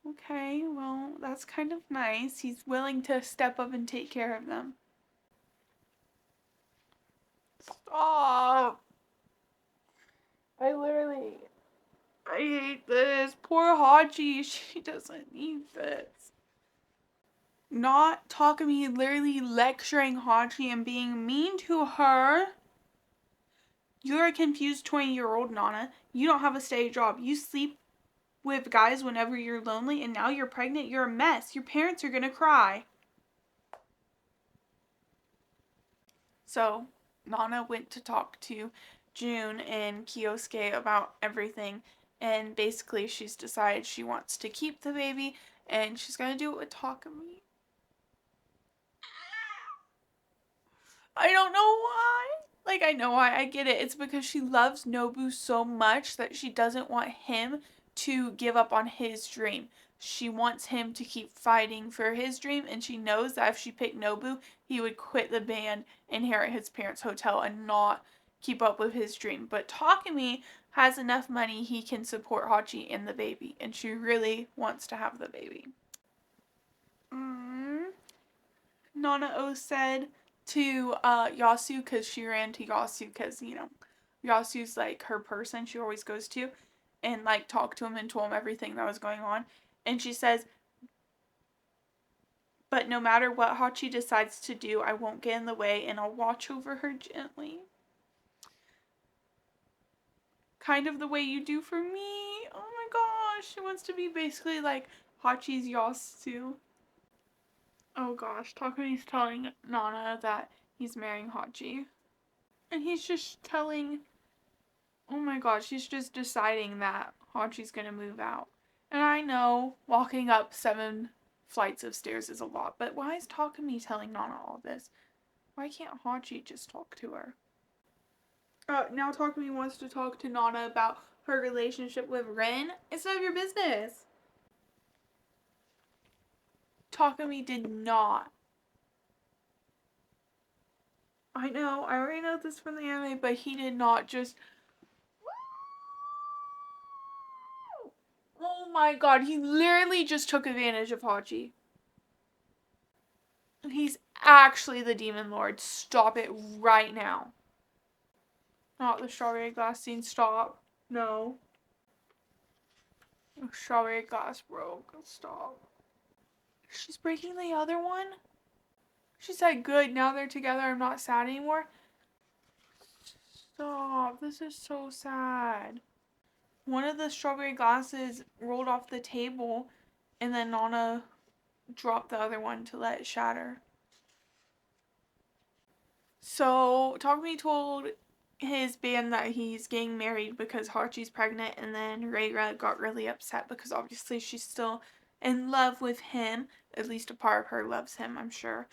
Okay, well, that's kind of nice. He's willing to step up and take care of them. Stop. I hate this. Poor Hachi. She doesn't need this. Not Takumi literally lecturing Hachi and being mean to her. You're a confused 20-year-old, Nana. You don't have a steady job. You sleep with guys whenever you're lonely, and now you're pregnant. You're a mess. Your parents are gonna cry. So, Nana went to talk to June and Kyosuke about everything, and basically she's decided she wants to keep the baby, and she's gonna do it with Takumi. I don't know why. Like, I know why. I get it. It's because she loves Nobu so much that she doesn't want him to give up on his dream. She wants him to keep fighting for his dream, and she knows that if she picked Nobu, he would quit the band, inherit his parents' hotel, and not keep up with his dream. But Takumi has enough money he can support Hachi and the baby, and she really wants to have the baby. Nanao said to Yasu, because she ran to Yasu because, Yasu's like her person she always goes to, and like talked to him and told him everything that was going on. And she says, but no matter what Hachi decides to do, I won't get in the way and I'll watch over her gently. Kind of the way you do for me. Oh my gosh, she wants to be basically like Hachi's Yasu. Oh gosh, Takumi's telling Nana that he's marrying Hachi. And he's just telling, oh my gosh, he's just deciding that Hachi's gonna move out. And I know walking up 7 flights of stairs is a lot, but why is Takumi telling Nana all this? Why can't Hachi just talk to her? Now Takumi wants to talk to Nana about her relationship with Rin. It's none of your business. Takumi did not. I know, I already know this from the anime, but he did not just. Oh my god, he literally just took advantage of Hachi. He's actually the Demon Lord. Stop it right now. Not the strawberry glass scene. Stop. No. The strawberry glass broke. Stop. She's breaking the other one? She said, good, now they're together. I'm not sad anymore. Stop. This is so sad. One of the strawberry glasses rolled off the table, and then Nana dropped the other one to let it shatter. So Takumi told his band that he's getting married because Hachi's pregnant, and then Reira got really upset because obviously she's still in love with him. At least a part of her loves him, I'm sure.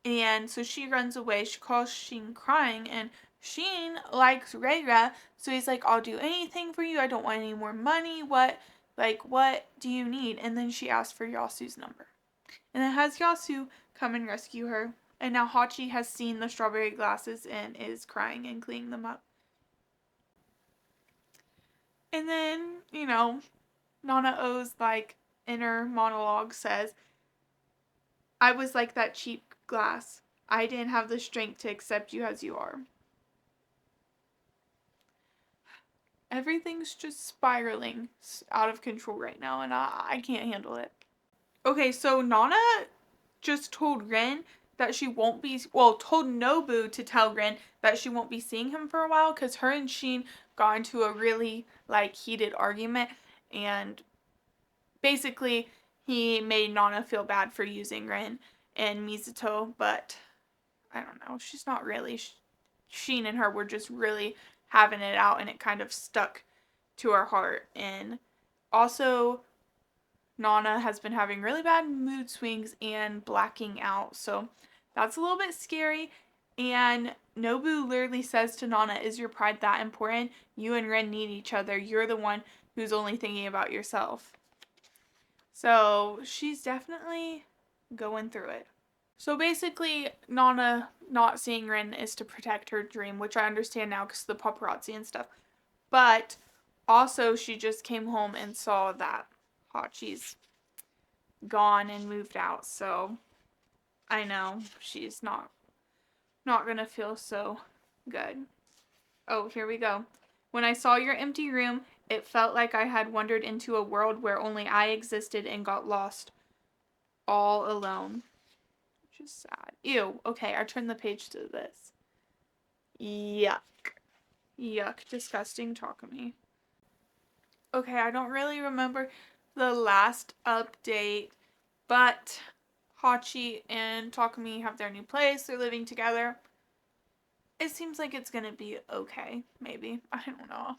And so she runs away. She calls Sheen crying, and Sheen likes Reira, so he's like, I'll do anything for you. I don't want any more money. What do you need? And then she asks for Yasu's number. And then has Yasu come and rescue her. And now Hachi has seen the strawberry glasses and is crying and cleaning them up. And then, Nanao's inner monologue says, I was like that cheap glass. I didn't have the strength to accept you as you are. Everything's just spiraling out of control right now, and I can't handle it. Okay, so Nana just told Ren that she won't be, well, told Nobu to tell Rin that she won't be seeing him for a while because her and Sheen got into a really, like, heated argument, and basically he made Nana feel bad for using Rin and Mizuto, but I don't know, she's not really. Sheen and her were just really having it out, and it kind of stuck to her heart. And also, Nana has been having really bad mood swings and blacking out, so that's a little bit scary. And Nobu literally says to Nana, "Is your pride that important? You and Ren need each other. You're the one who's only thinking about yourself." So she's definitely going through it. So basically, Nana not seeing Rin is to protect her dream, which I understand now because of the paparazzi and stuff. But also, she just came home and saw that Hachi's gone and moved out. So I know she's not gonna feel so good. Oh, here we go. When I saw your empty room, it felt like I had wandered into a world where only I existed and got lost all alone. Which is sad. Ew. Okay, I turned the page to this. Yuck. Yuck. Disgusting Takumi. Okay, I don't really remember the last update, but Hachi and Takumi have their new place. They're living together. It seems like it's gonna be okay, maybe. I don't know.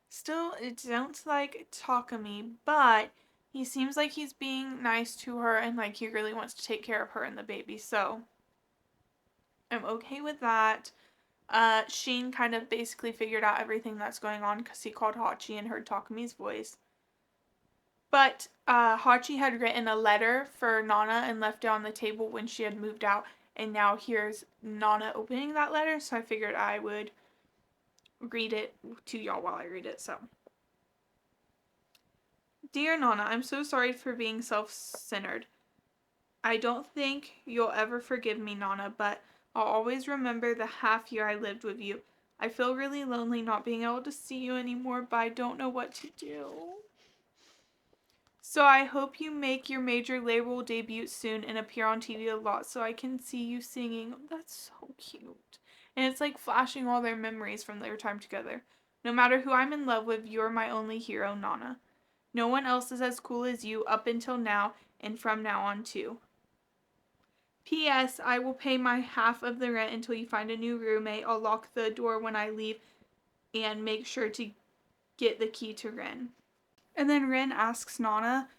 Still, it sounds like Takumi, but he seems like he's being nice to her and like he really wants to take care of her and the baby, so I'm okay with that. Sheen kind of basically figured out everything that's going on because he called Hachi and heard Takumi's voice. But Hachi had written a letter for Nana and left it on the table when she had moved out, and now here's Nana opening that letter, so I figured I would read it to y'all while I read it. So, Dear Nana, I'm so sorry for being self-centered. I don't think you'll ever forgive me, Nana, but I'll always remember the half year I lived with you. I feel really lonely not being able to see you anymore, but I don't know what to do. So I hope you make your major label debut soon and appear on TV a lot so I can see you singing. That's so cute. And it's like flashing all their memories from their time together. No matter who I'm in love with, you're my only hero, Nana. No one else is as cool as you up until now and from now on too. P.S. I will pay my half of the rent until you find a new roommate. I'll lock the door when I leave and make sure to get the key to Ren. And then Ren asks Nana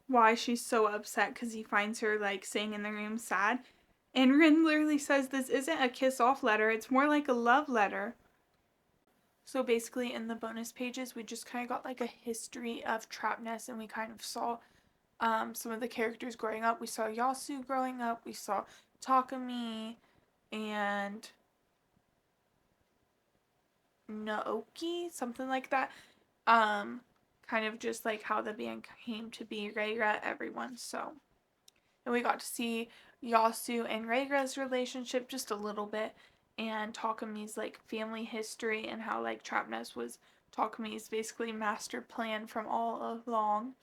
why she's so upset because he finds her like sitting in the room sad. And Rin literally says this isn't a kiss off letter, it's more like a love letter. So basically in the bonus pages we just kind of got like a history of Trapnest, and we kind of saw some of the characters growing up. We saw Yasu growing up, we saw Takumi and Naoki, something like that. Kind of just like how the band came to be, Reira, everyone. So, and we got to see Yasu and Reira's relationship just a little bit, and Takumi's like family history and how like Trapnest was Takumi's basically master plan from all along.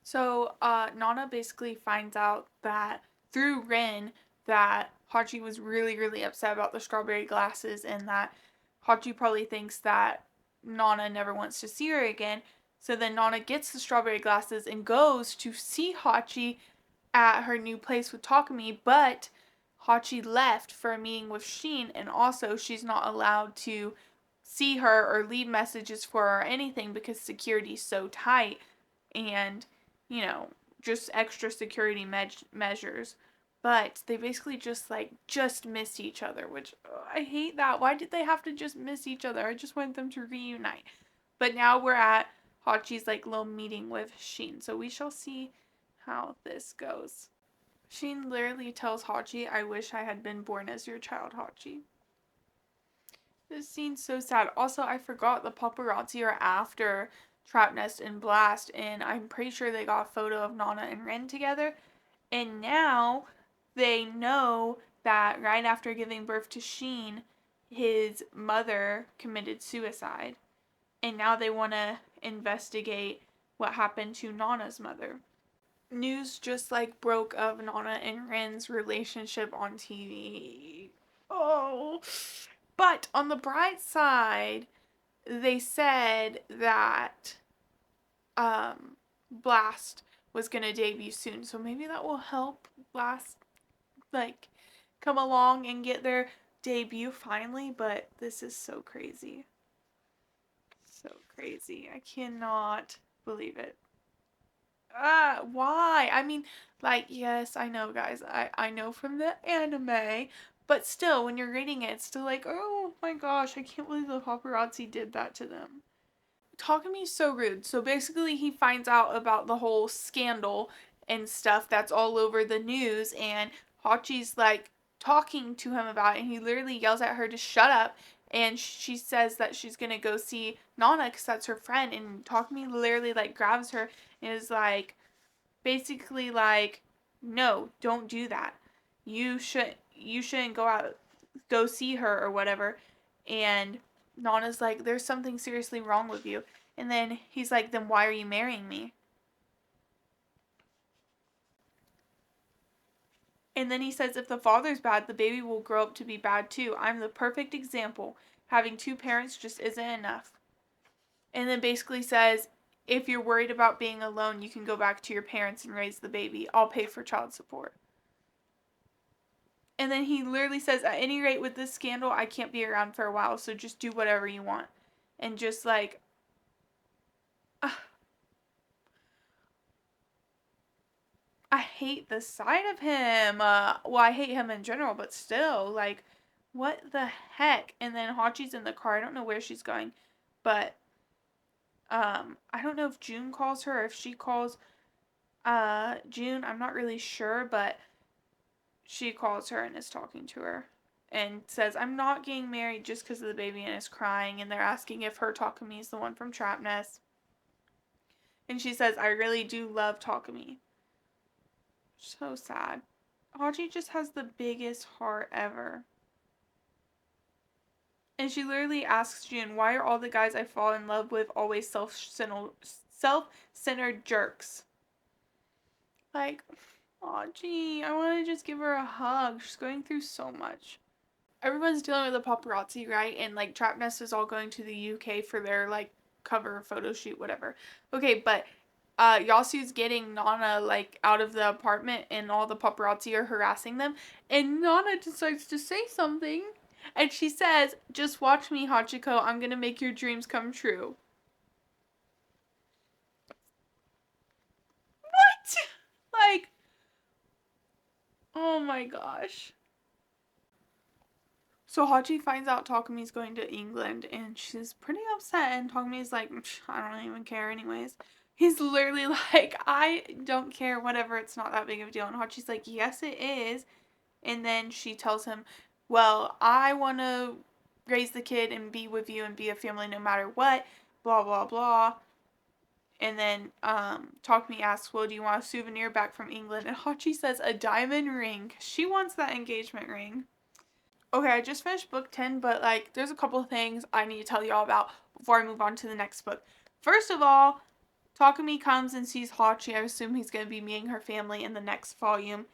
So Nana basically finds out that through Rin that Hachi was really, really upset about the strawberry glasses, and that Hachi probably thinks that Nana never wants to see her again. So then Nana gets the strawberry glasses and goes to see Hachi at her new place with Takumi, but Hachi left for a meeting with Sheen, and also she's not allowed to see her or leave messages for her or anything because security's so tight, and you know, just extra security measures. But they basically just missed each other, which I hate that. Why did they have to just miss each other? I just want them to reunite. But now we're at Hachi's like little meeting with Sheen, so we shall see how this goes. Sheen literally tells Hachi, "I wish I had been born as your child, Hachi." This scene's so sad. Also, I forgot the paparazzi are after Trapnest and Blast, and I'm pretty sure they got a photo of Nana and Ren together. And now they know that right after giving birth to Sheen, his mother committed suicide. And now they want to investigate what happened to Nana's mother. news just like broke of Nana and Rin's relationship on TV. Oh. But on the bright side, they said that Blast was gonna debut soon, so maybe that will help Blast like come along and get their debut finally. But this is so crazy, so crazy. I cannot believe it. Why? I mean, like, yes, I know, guys. I know from the anime, but still, when you're reading it, it's still like, oh my gosh, I can't believe the paparazzi did that to them. Takami's so rude. So basically, he finds out about the whole scandal and stuff that's all over the news, and Hachi's like talking to him about it, and he literally yells at her to shut up. And she says that she's gonna go see Nana because that's her friend, and Takami literally like grabs her and is like, basically like, no, don't do that. You shouldn't go see her or whatever. And Nana's like, there's something seriously wrong with you. And then he's like, then why are you marrying me? And then he says, if the father's bad, the baby will grow up to be bad too. I'm the perfect example. Having two parents just isn't enough. And then basically says, if you're worried about being alone, you can go back to your parents and raise the baby. I'll pay for child support. And then he literally says, at any rate, with this scandal, I can't be around for a while, so just do whatever you want. And just like, uh, I hate the sight of him. Well, I hate him in general, but still, like, what the heck? And then Hachi's in the car. I don't know where she's going, but I don't know if June calls her or if she calls June. I'm not really sure, but she calls her and is talking to her and says, I'm not getting married just because of the baby, and is crying, and they're asking if her Takumi is the one from Trap Nest. And she says, I really do love Takumi. So sad. Hachi just has the biggest heart ever. And she literally asks June, why are all the guys I fall in love with always self-centered jerks? Like, aw, gee, I want to just give her a hug. She's going through so much. Everyone's dealing with the paparazzi, right? And like Trap Nest is all going to the UK for their like cover photo shoot, whatever. Okay, but Yasu's getting Nana like out of the apartment, and all the paparazzi are harassing them, and Nana decides to say something, and she says, "Just watch me, Hachiko. I'm gonna make your dreams come true." What? Like, oh my gosh. So Hachi finds out Takumi's going to England, and she's pretty upset, and Takumi's like, I don't even care anyways. He's literally like, I don't care, whatever, it's not that big of a deal. And Hachi's like, yes it is. And then she tells him, well, I want to raise the kid and be with you and be a family no matter what, blah blah blah. And then Takumi asks, well, do you want a souvenir back from England? And Hachi says a diamond ring. She wants that engagement ring. Okay, I just finished book 10, but like there's a couple of things I need to tell y'all about before I move on to the next book. First of all, Takumi comes and sees Hachi. I assume he's going to be meeting her family in the next volume.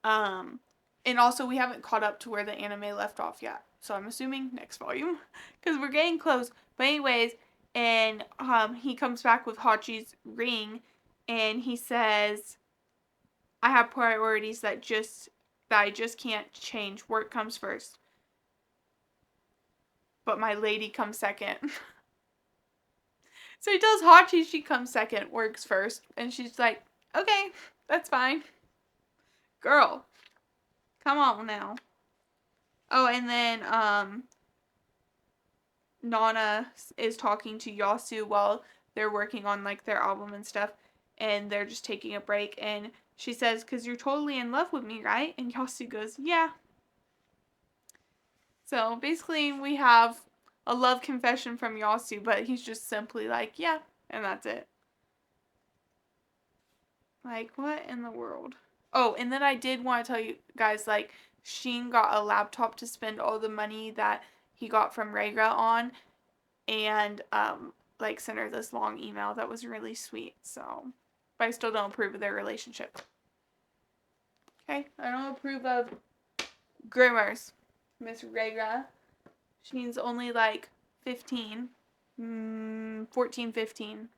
Um, and also we haven't caught up to where the anime left off yet. So I'm assuming next volume because we're getting close. But anyways, and he comes back with Hachi's ring, and he says, I have priorities that I just can't change. Work comes first, but my lady comes second. So he tells Hachi she comes second, works first, and she's like, okay, that's fine. Girl, come on now. Oh, and then Nana is talking to Yasu while they're working on like their album and stuff, and they're just taking a break, and she says, "'Cause you're totally in love with me, right?" And Yasu goes, "Yeah." So basically, we have a love confession from Yasu, but he's just simply like, "Yeah," and that's it. Like, what in the world? Oh, and then I did want to tell you guys, like, Sheen got a laptop to spend all the money that he got from Regra on, and like sent her this long email that was really sweet. So But I still don't approve of their relationship. Okay? I don't approve of groomers. Miss Regra. She's only like 15. 14, 15.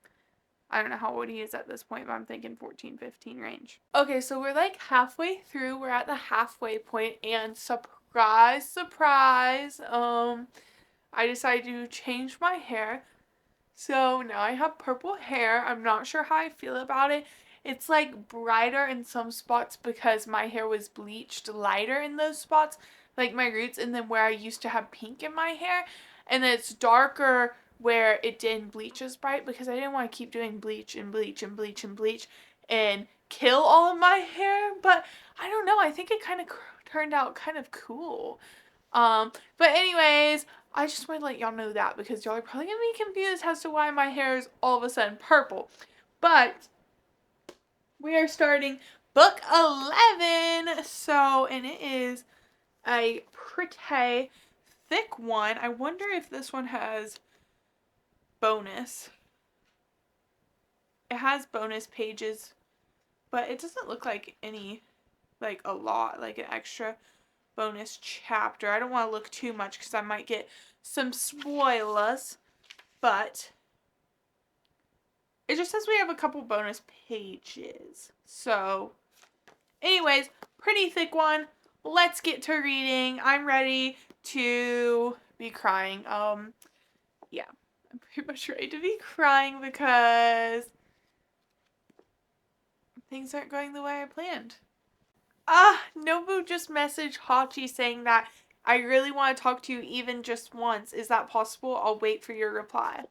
I don't know how old he is at this point, but I'm thinking 14, 15 range. Okay, so we're like halfway through. We're at the halfway point, and surprise, surprise, I decided to change my hair. So now I have purple hair. I'm not sure how I feel about it. It's like brighter in some spots because my hair was bleached lighter in those spots, like my roots, and then where I used to have pink in my hair. And then it's darker where it didn't bleach as bright because I didn't want to keep doing bleach and bleach and bleach and bleach and kill all of my hair. But I don't know. I think it kind of turned out kind of cool. But anyways, I just want to let y'all know that because y'all are probably going to be confused as to why my hair is all of a sudden purple. But we are starting book 11. So, and it is a pretty thick one. I wonder if this one has bonus. It has bonus pages, but it doesn't look like any, like a lot, like an extra bonus chapter. I don't want to look too much because I might get some spoilers, but it just says we have a couple bonus pages. So, anyways, pretty thick one. Let's get to reading. I'm ready to be crying. Yeah, I'm pretty much ready to be crying because things aren't going the way I planned. Nobu just messaged Hachi saying that I really want to talk to you even just once. Is that possible? I'll wait for your reply.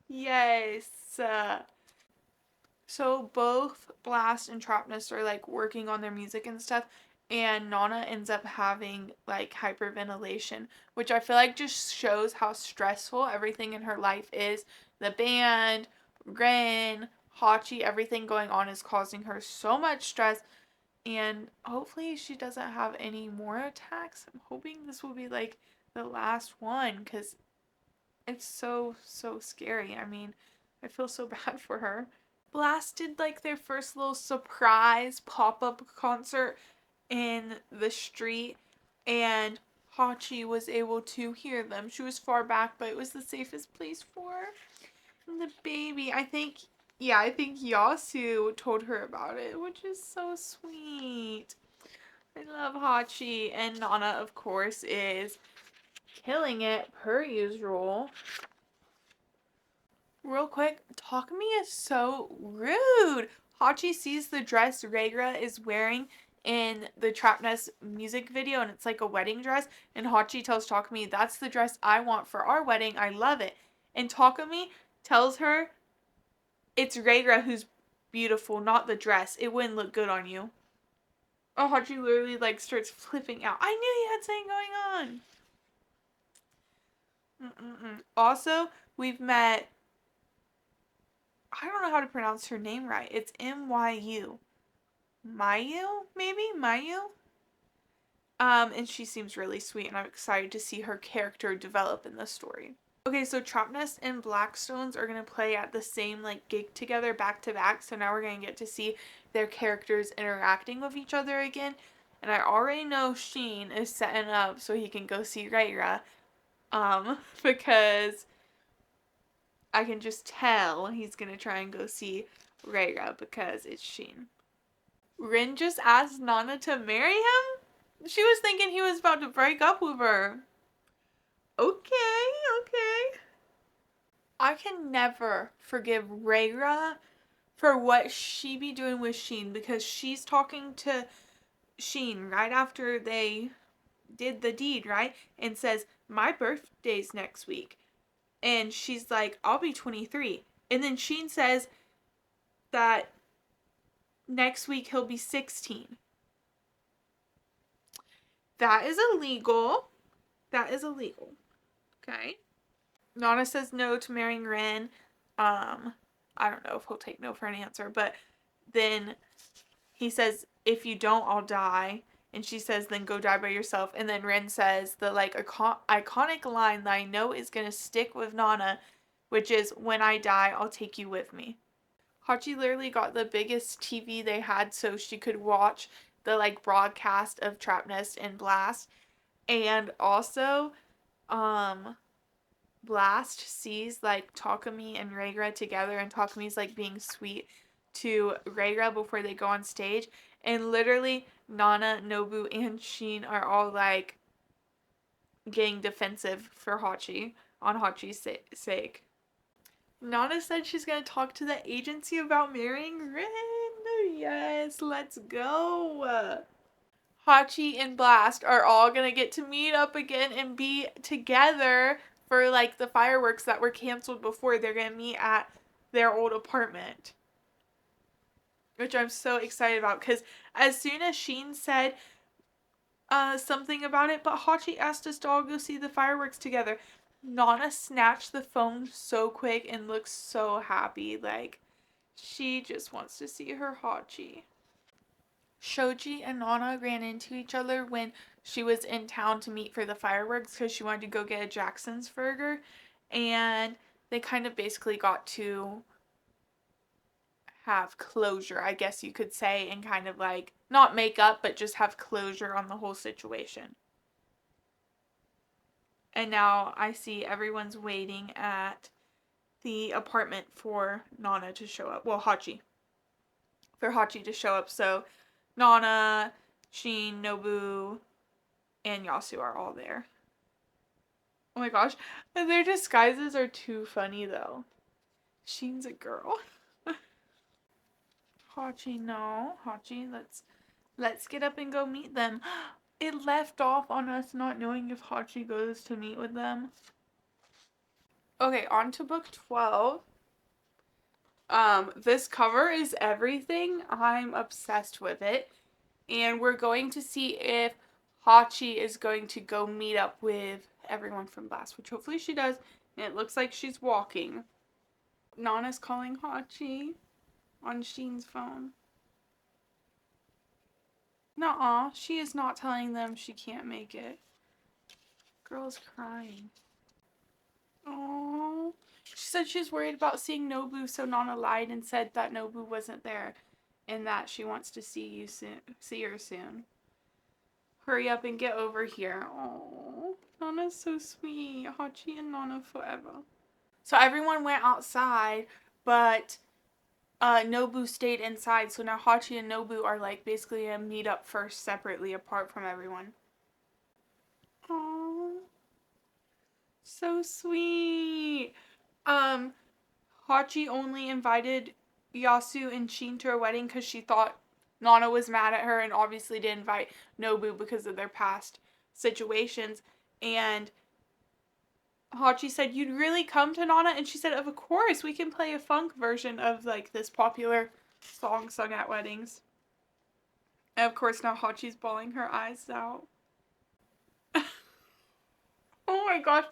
Yes. So both Blast and Trapness are like working on their music and stuff, and Nana ends up having like hyperventilation, which I feel like just shows how stressful everything in her life is. The band, Ren, Hachi, everything going on is causing her so much stress. And hopefully she doesn't have any more attacks. I'm hoping this will be like the last one because it's so scary. I mean, I feel so bad for her. Blast did like their first little surprise pop-up concert in the street, and Hachi was able to hear them. She was far back, but it was the safest place for her. And the baby, I think Yasu told her about it, which is so sweet. I love Hachi, and Nana, of course, is killing it per usual. Real quick, Takumi is so rude. Hachi sees the dress Regra is wearing in the Trapnest music video, and it's like a wedding dress, and Hachi tells Takumi, that's the dress I want for our wedding. I love it. And Takumi tells her it's Regra who's beautiful, not the dress. It wouldn't look good on you. Oh, Hachi literally like starts flipping out. I knew he had something going on. Also, we've met, I don't know how to pronounce her name right. It's Myu. Mayu, maybe? Mayu? And she seems really sweet, and I'm excited to see her character develop in the story. Okay, so Trapnest and Blackstones are going to play at the same like gig together back to back, so now we're going to get to see their characters interacting with each other again. And I already know Sheen is setting up so he can go see Reira, because I can just tell he's going to try and go see Reira because it's Sheen. Rin just asked Nana to marry him? She was thinking he was about to break up with her. Okay. I can never forgive Reira for what she be doing with Sheen, because she's talking to Sheen right after they did the deed, right? And says, my birthday's next week. And she's like, I'll be 23. And then Sheen says that next week he'll be 16. That is illegal. Okay. Nana says no to marrying Rin. I don't know if he'll take no for an answer, but then he says, if you don't, I'll die. And she says, then go die by yourself. And then Rin says the like iconic line that I know is going to stick with Nana, which is, when I die, I'll take you with me. Hachi literally got the biggest TV they had so she could watch the like broadcast of Trap Nest and Blast. And also, um, Blast sees like Takumi and Reigra together, and Takumi's like being sweet to Reigra before they go on stage. And literally, Nana, Nobu, and Sheen are all like getting defensive for Hachi on Hachi's sake. Nana said she's gonna talk to the agency about marrying Rin. Yes, let's go. Hachi and Blast are all gonna get to meet up again and be together for like the fireworks that were canceled before. They're gonna meet at their old apartment, which I'm so excited about because as soon as Sheen said something about it, but Hachi asked us to all go see the fireworks together, Nana snatched the phone so quick and looks so happy. Like, she just wants to see her Hachi. Shoji and Nana ran into each other when she was in town to meet for the fireworks because she wanted to go get a Jackson's burger. And they kind of basically got to have closure, I guess you could say, and kind of like not make up, but just have closure on the whole situation. And now I see everyone's waiting at the apartment for Nana to show up. Well, Hachi. For Hachi to show up. So Nana, Sheen, Nobu, and Yasu are all there. Oh my gosh. Their disguises are too funny though. Sheen's a girl. Hachi, no. Hachi, let's get up and go meet them. It left off on us not knowing if Hachi goes to meet with them. Okay, on to book 12. This cover is everything. I'm obsessed with it. And we're going to see if Hachi is going to go meet up with everyone from Blast, which hopefully she does. And it looks like she's walking. Nana's calling Hachi on Sheen's phone. Nuh-uh, she is not telling them she can't make it. Girl's crying. Oh, she said she's worried about seeing Nobu, so Nana lied and said that Nobu wasn't there and that she wants to see her soon. Hurry up and get over here. Oh, Nana's so sweet. Hachi and Nana forever. So everyone went outside, but Nobu stayed inside. So now Hachi and Nobu are like basically a meet up first separately apart from everyone. Oh, so sweet. Hachi only invited Yasu and Sheen to her wedding because she thought Nana was mad at her and obviously didn't invite Nobu because of their past situations. And Hachi said, "You'd really come to Nana?" And she said, "Of course, we can play a funk version of like this popular song sung at weddings." And of course now Hachi's bawling her eyes out. Oh my gosh.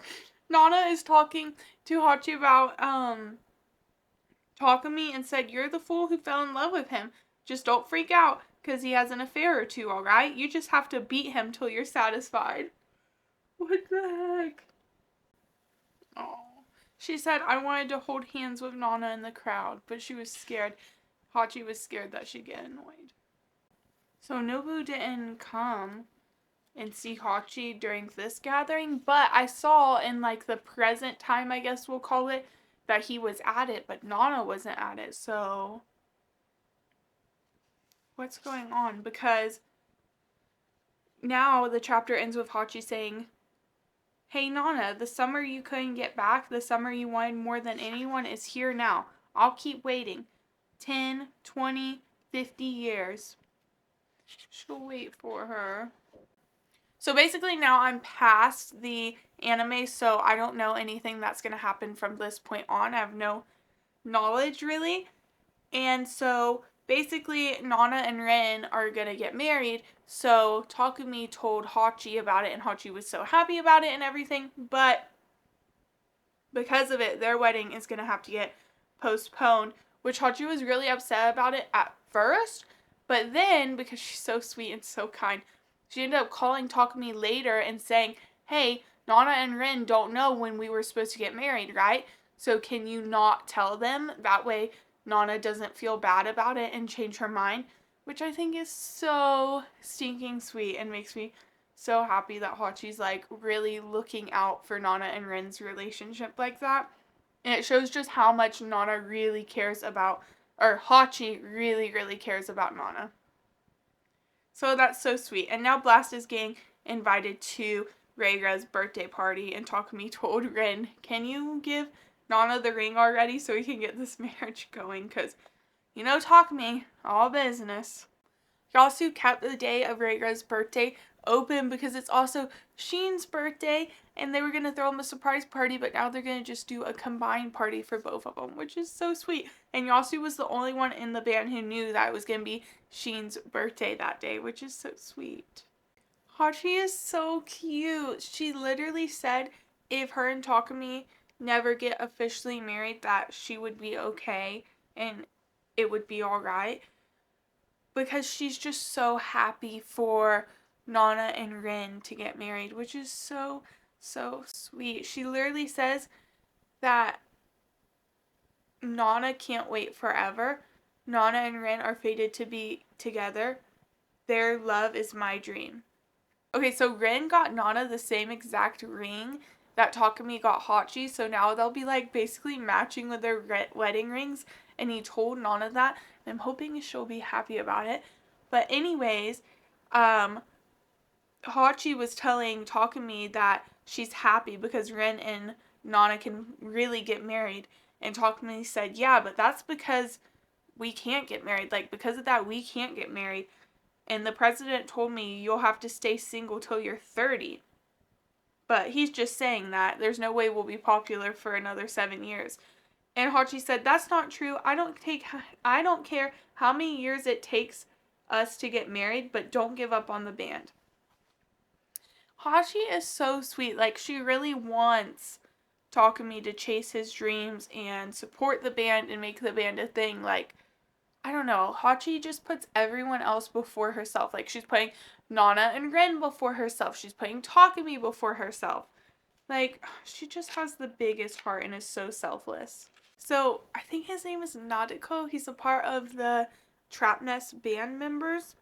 Nana is talking to Hachi about Takumi and said, "You're the fool who fell in love with him. Just don't freak out because he has an affair or two, alright? You just have to beat him till you're satisfied." What the heck? Oh. She said, "I wanted to hold hands with Nana in the crowd, but she was scared." Hachi was scared that she'd get annoyed. So Nobu didn't come and see Hachi during this gathering, but I saw in like the present time, I guess we'll call it, that he was at it, but Nana wasn't at it. So what's going on? Because now the chapter ends with Hachi saying, "Hey Nana, the summer you couldn't get back, the summer you wanted more than anyone is here now. I'll keep waiting. 10, 20, 50 years. She'll wait for her." So basically now I'm past the anime, so I don't know anything that's going to happen from this point on. I have no knowledge really. And so basically Nana and Rin are going to get married. So Takumi told Hachi about it and Hachi was so happy about it and everything. But because of it, their wedding is going to have to get postponed, which Hachi was really upset about it at first. But then, because she's so sweet and so kind, she ended up calling Takumi later and saying, "Hey, Nana and Rin don't know when we were supposed to get married, right? So can you not tell them? That way Nana doesn't feel bad about it and change her mind, which I think is so stinking sweet and makes me so happy that Hachi's like really looking out for Nana and Ren's relationship like that. And it shows just how much Nana really cares about, or Hachi really, really cares about Nana. So that's so sweet. And now Blast is getting invited to Reiga's birthday party, and Takumi told Rin, can you give Nana the ring already so we can get this marriage going? Because, you know, Takumi, all business. Yasu kept the day of Reiga's birthday open because it's also Shin's birthday, and they were going to throw him a surprise party, but now they're going to just do a combined party for both of them, which is so sweet. And Yasu was the only one in the band who knew that it was going to be Shin's birthday that day, which is so sweet. Hachi is so cute. She literally said if her and Takumi never get officially married that she would be okay and it would be alright. Because she's just so happy for Nana and Rin to get married, which is so, so sweet. She literally says that Nana can't wait forever. Nana and Rin are fated to be together. Their love is my dream. Okay, so Rin got Nana the same exact ring that Takumi got Hachi, so now they'll be like basically matching with their wedding rings, and he told Nana that, and I'm hoping she'll be happy about it. But anyways, Hachi was telling Takumi that she's happy because Rin and Nana can really get married, and Takumi said, yeah, but that's because we can't get married. Like, because of that, we can't get married. And the president told me you'll have to stay single till you're 30. But he's just saying that. There's no way we'll be popular for another 7 years. And Hachi said, that's not true. I don't care how many years it takes us to get married, but don't give up on the band. Hachi is so sweet. Like, she really wants Takumi to chase his dreams and support the band and make the band a thing. Like, I don't know, Hachi just puts everyone else before herself. Like, she's putting Nana and Ren before herself. She's putting Takumi before herself. Like, she just has the biggest heart and is so selfless. So, I think his name is Nadeko. He's a part of the Trap Nest band members.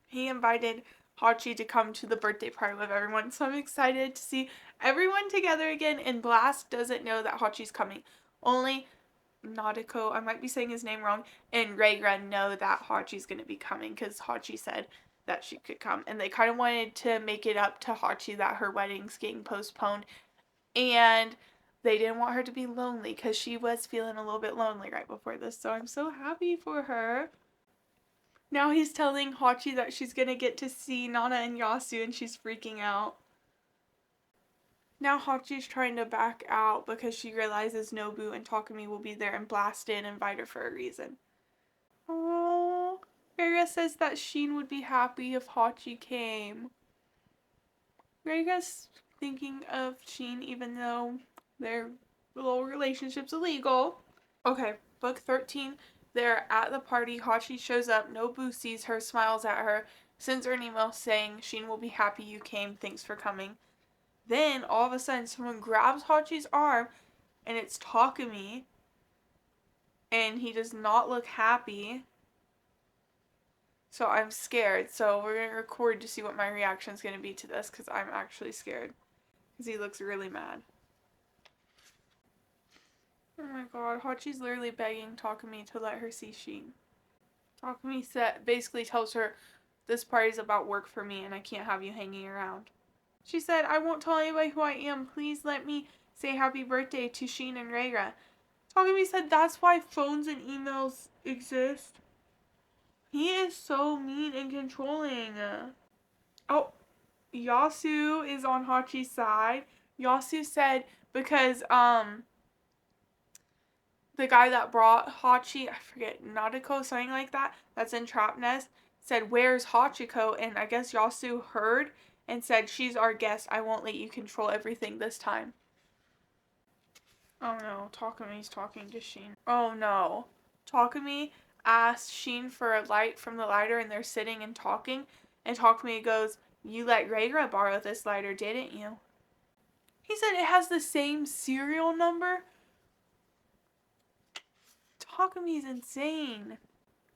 He invited Hachi to come to the birthday party with everyone. So, I'm excited to see everyone together again. And Blast doesn't know that Hachi's coming. Only Nadeko, I might be saying his name wrong, and Reiga know that Hachi's going to be coming because Hachi said that she could come. And they kind of wanted to make it up to Hachi that her wedding's getting postponed. And they didn't want her to be lonely because she was feeling a little bit lonely right before this. So I'm so happy for her. Now he's telling Hachi that she's going to get to see Nana and Yasu, and she's freaking out. Now Hachi's trying to back out because she realizes Nobu and Takumi will be there and Blast in and invite her for a reason. Oh, Reiga says that Shin would be happy if Hachi came. Reiga's thinking of Shin even though their little relationship's illegal. Okay, book 13. They're at the party. Hachi shows up. Nobu sees her, smiles at her, sends her an email saying, Shin will be happy you came. Thanks for coming. Then, all of a sudden, someone grabs Hachi's arm, and it's Takumi, and he does not look happy. So I'm scared. So we're going to record to see what my reaction is going to be to this, because I'm actually scared. Because he looks really mad. Oh my god, Hachi's literally begging Takumi to let her see Shin. Takumi basically tells her, this party's about work for me, and I can't have you hanging around. She said, I won't tell anybody who I am. Please let me say happy birthday to Shin and Reiga. Takumi said that's why phones and emails exist. He is so mean and controlling. Oh, Yasu is on Hachi's side. Yasu said because the guy that brought Hachi, I forget, Nadeko, something like that, that's in Trap Nest, said, where's Hachiko? And I guess Yasu heard and said, she's our guest. I won't let you control everything this time. Oh no, Takumi's talking to Shin. Oh no. Takumi asked Shin for a light from the lighter and they're sitting and talking. And Takumi goes, you let Reiga borrow this lighter, didn't you? He said it has the same serial number. Takami's insane.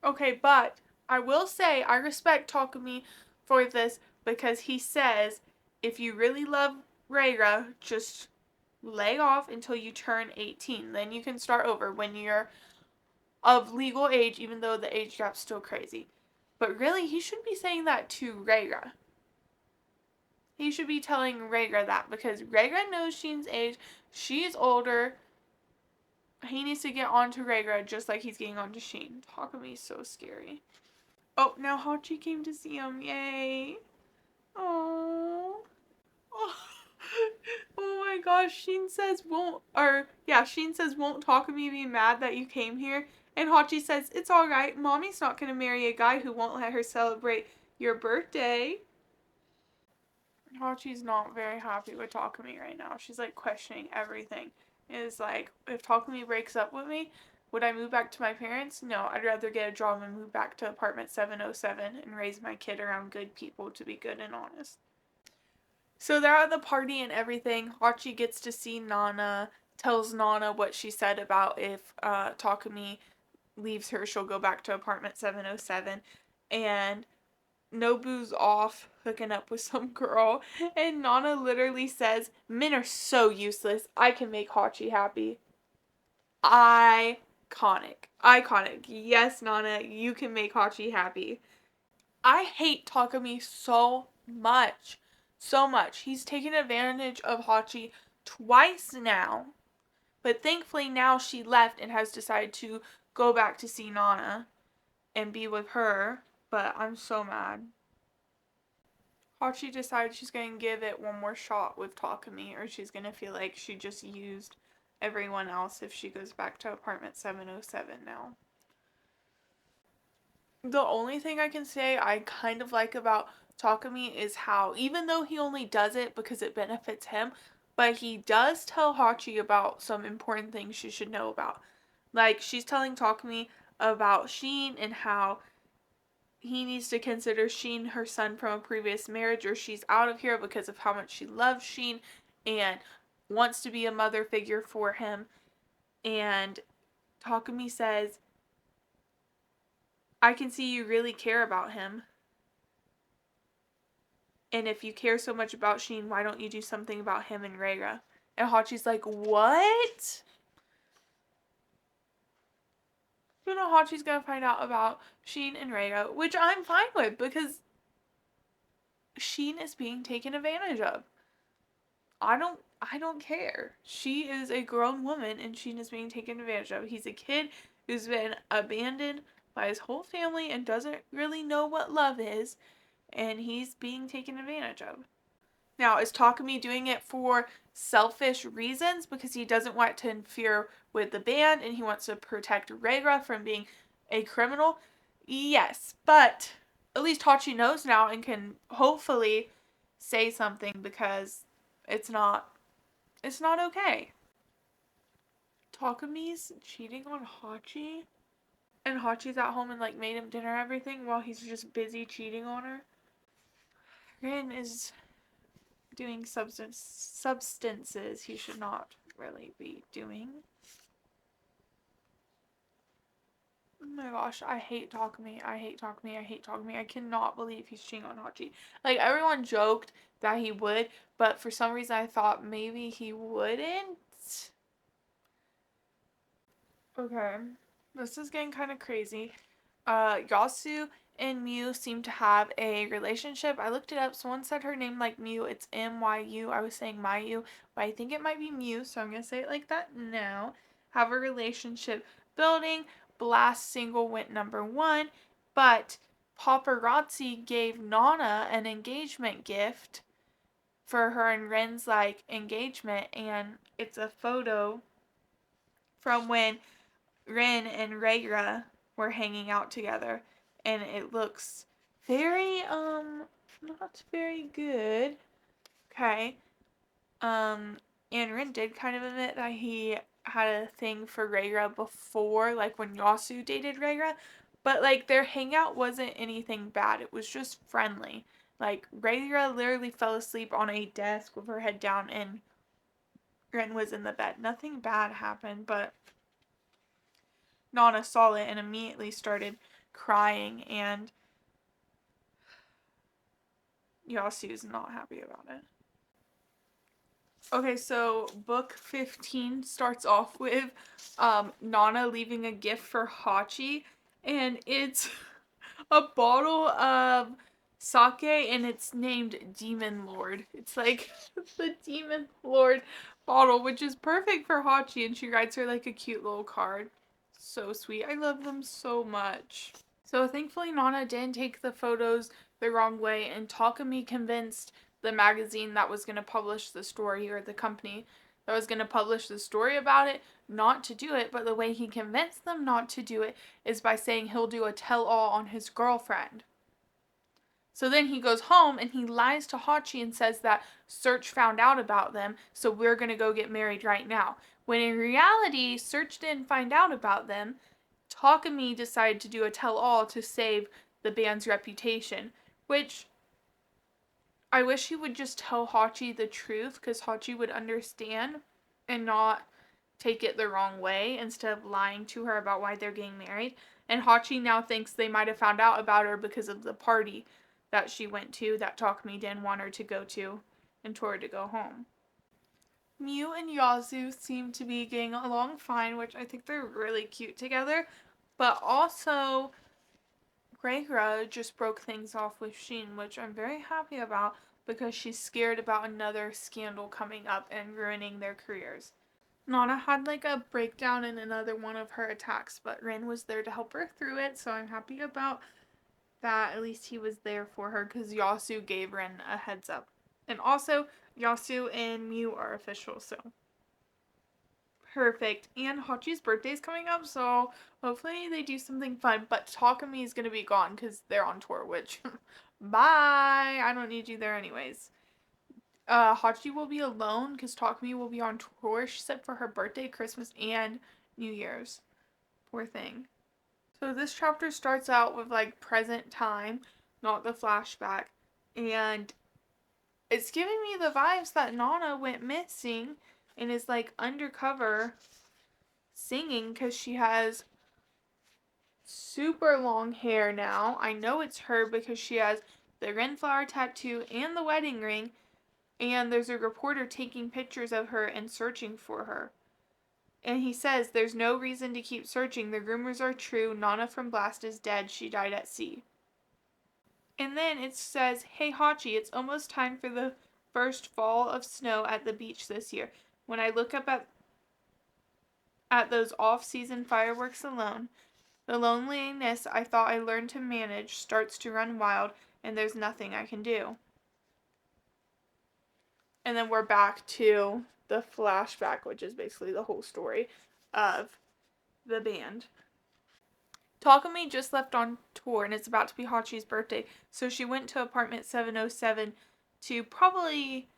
Okay, but I will say I respect Takumi for this because he says if you really love Reira, just lay off until you turn 18. Then you can start over when you're of legal age, even though the age gap's still crazy. But really, he should be saying that to Reira. He should be telling Reira that because Reira knows Sheen's age. She's older. He needs to get on to Reira just like he's getting on to Sheen. Takumi's so scary. Oh, now Hachi came to see him. Yay. Oh. Oh. Oh my gosh, Sheen says won't Takumi be mad that you came here? And Hachi says, it's alright, mommy's not gonna marry a guy who won't let her celebrate your birthday. Hachi's not very happy with Takumi right now. She's like questioning everything. Is like, if Takumi breaks up with me, would I move back to my parents? No, I'd rather get a job and move back to apartment 707 and raise my kid around good people to be good and honest. So they're at the party and everything. Hachi gets to see Nana, tells Nana what she said about if Takumi leaves her, she'll go back to apartment 707. And Nobu's off hooking up with some girl. And Nana literally says, men are so useless. I can make Hachi happy. Iconic. Iconic. Yes, Nana, you can make Hachi happy. I hate Takumi so much. So much. He's taken advantage of Hachi twice now. But thankfully now she left and has decided to go back to see Nana and be with her. But I'm so mad. Hachi decides she's going to give it one more shot with Takumi, or she's going to feel like she just used everyone else if she goes back to apartment 707 now. The only thing I can say I kind of like about Takumi is how, even though he only does it because it benefits him, but he does tell Hachi about some important things she should know about. Like, she's telling Takumi about Sheen and how he needs to consider Sheen her son from a previous marriage or she's out of here because of how much she loves Sheen and wants to be a mother figure for him. And Takumi says, I can see you really care about him. And if you care so much about Sheen, why don't you do something about him and Reira? And Hachi's like, what? You know, Hachi's gonna find out about Sheen and Reira, which I'm fine with because Sheen is being taken advantage of. I don't care. She is a grown woman and Sheen is being taken advantage of. He's a kid who's been abandoned by his whole family and doesn't really know what love is, and he's being taken advantage of. Now, is Takumi doing it for selfish reasons because he doesn't want to interfere with the band and he wants to protect Reira from being a criminal? Yes, but at least Hachi knows now and can hopefully say something because it's not okay. Takumi's cheating on Hachi and Hachi's at home and like made him dinner and everything while he's just busy cheating on her. Rin is doing substances he should not really be doing. Oh my gosh, I hate Takumi. I hate Takumi. I hate Takumi. I cannot believe he's cheating on Hachi. Like, everyone joked that he would, but for some reason I thought maybe he wouldn't. Okay, this is getting kind of crazy. Yasu and Miu seem to have a relationship. I looked it up. Someone said her name like Miu. It's Myu. I was saying Mayu, but I think it might be Miu, so I'm going to say it like that now. Have a relationship building. Blast single went #1, but paparazzi gave Nana an engagement gift for her and Ren's like engagement, and it's a photo from when Ren and Reira were hanging out together, and it looks very not very good. Okay. And Ren did kind of admit that he had a thing for Reira before, like when Yasu dated Reira, but like their hangout wasn't anything bad. It was just friendly. Like Reira literally fell asleep on a desk with her head down and Ren was in the bed. Nothing bad happened, but Nana saw it and immediately started crying, and Yasu's not happy about it. Okay, so book 15 starts off with Nana leaving a gift for Hachi, and it's a bottle of sake, and it's named Demon Lord. It's like the Demon Lord bottle, which is perfect for Hachi, and she writes her like a cute little card. So sweet. I love them so much. So thankfully Nana didn't take the photos the wrong way, and Takumi convinced the magazine that was going to publish the story, or the company that was going to publish the story about it, not to do it. But the way he convinced them not to do it is by saying he'll do a tell-all on his girlfriend. So then he goes home and he lies to Hachi and says that Search found out about them, so we're going to go get married right now. When in reality, Search didn't find out about them. Takumi decided to do a tell-all to save the band's reputation, which I wish he would just tell Hachi the truth, because Hachi would understand and not take it the wrong way instead of lying to her about why they're getting married. And Hachi now thinks they might have found out about her because of the party that she went to that Takumi didn't want her to go to and told her to go home. Miu and Yasu seem to be getting along fine, which I think they're really cute together. But also, Reira just broke things off with Shin, which I'm very happy about because she's scared about another scandal coming up and ruining their careers. Nana had like a breakdown in another one of her attacks, but Rin was there to help her through it, so I'm happy about that. At least he was there for her because Yasu gave Rin a heads up. And also, Yasu and Miu are official, so perfect. And Hachi's birthday's coming up, so hopefully they do something fun. But Takumi is going to be gone because they're on tour, which, bye! I don't need you there anyways. Hachi will be alone because Takumi will be on tour, she said, for her birthday, Christmas, and New Year's. Poor thing. So this chapter starts out with like present time, not the flashback. And it's giving me the vibes that Nana went missing and is like undercover singing because she has super long hair now. I know it's her because she has the Renflower tattoo and the wedding ring, and there's a reporter taking pictures of her and searching for her. And he says there's no reason to keep searching. The rumors are true. Nana from Blast is dead. She died at sea. And then it says, hey Hachi, it's almost time for the first fall of snow at the beach this year. When I look up at those off-season fireworks alone, the loneliness I thought I learned to manage starts to run wild, and there's nothing I can do. And then we're back to the flashback, which is basically the whole story of the band. Takumi just left on tour, and it's about to be Hachi's birthday, so she went to apartment 707 to probably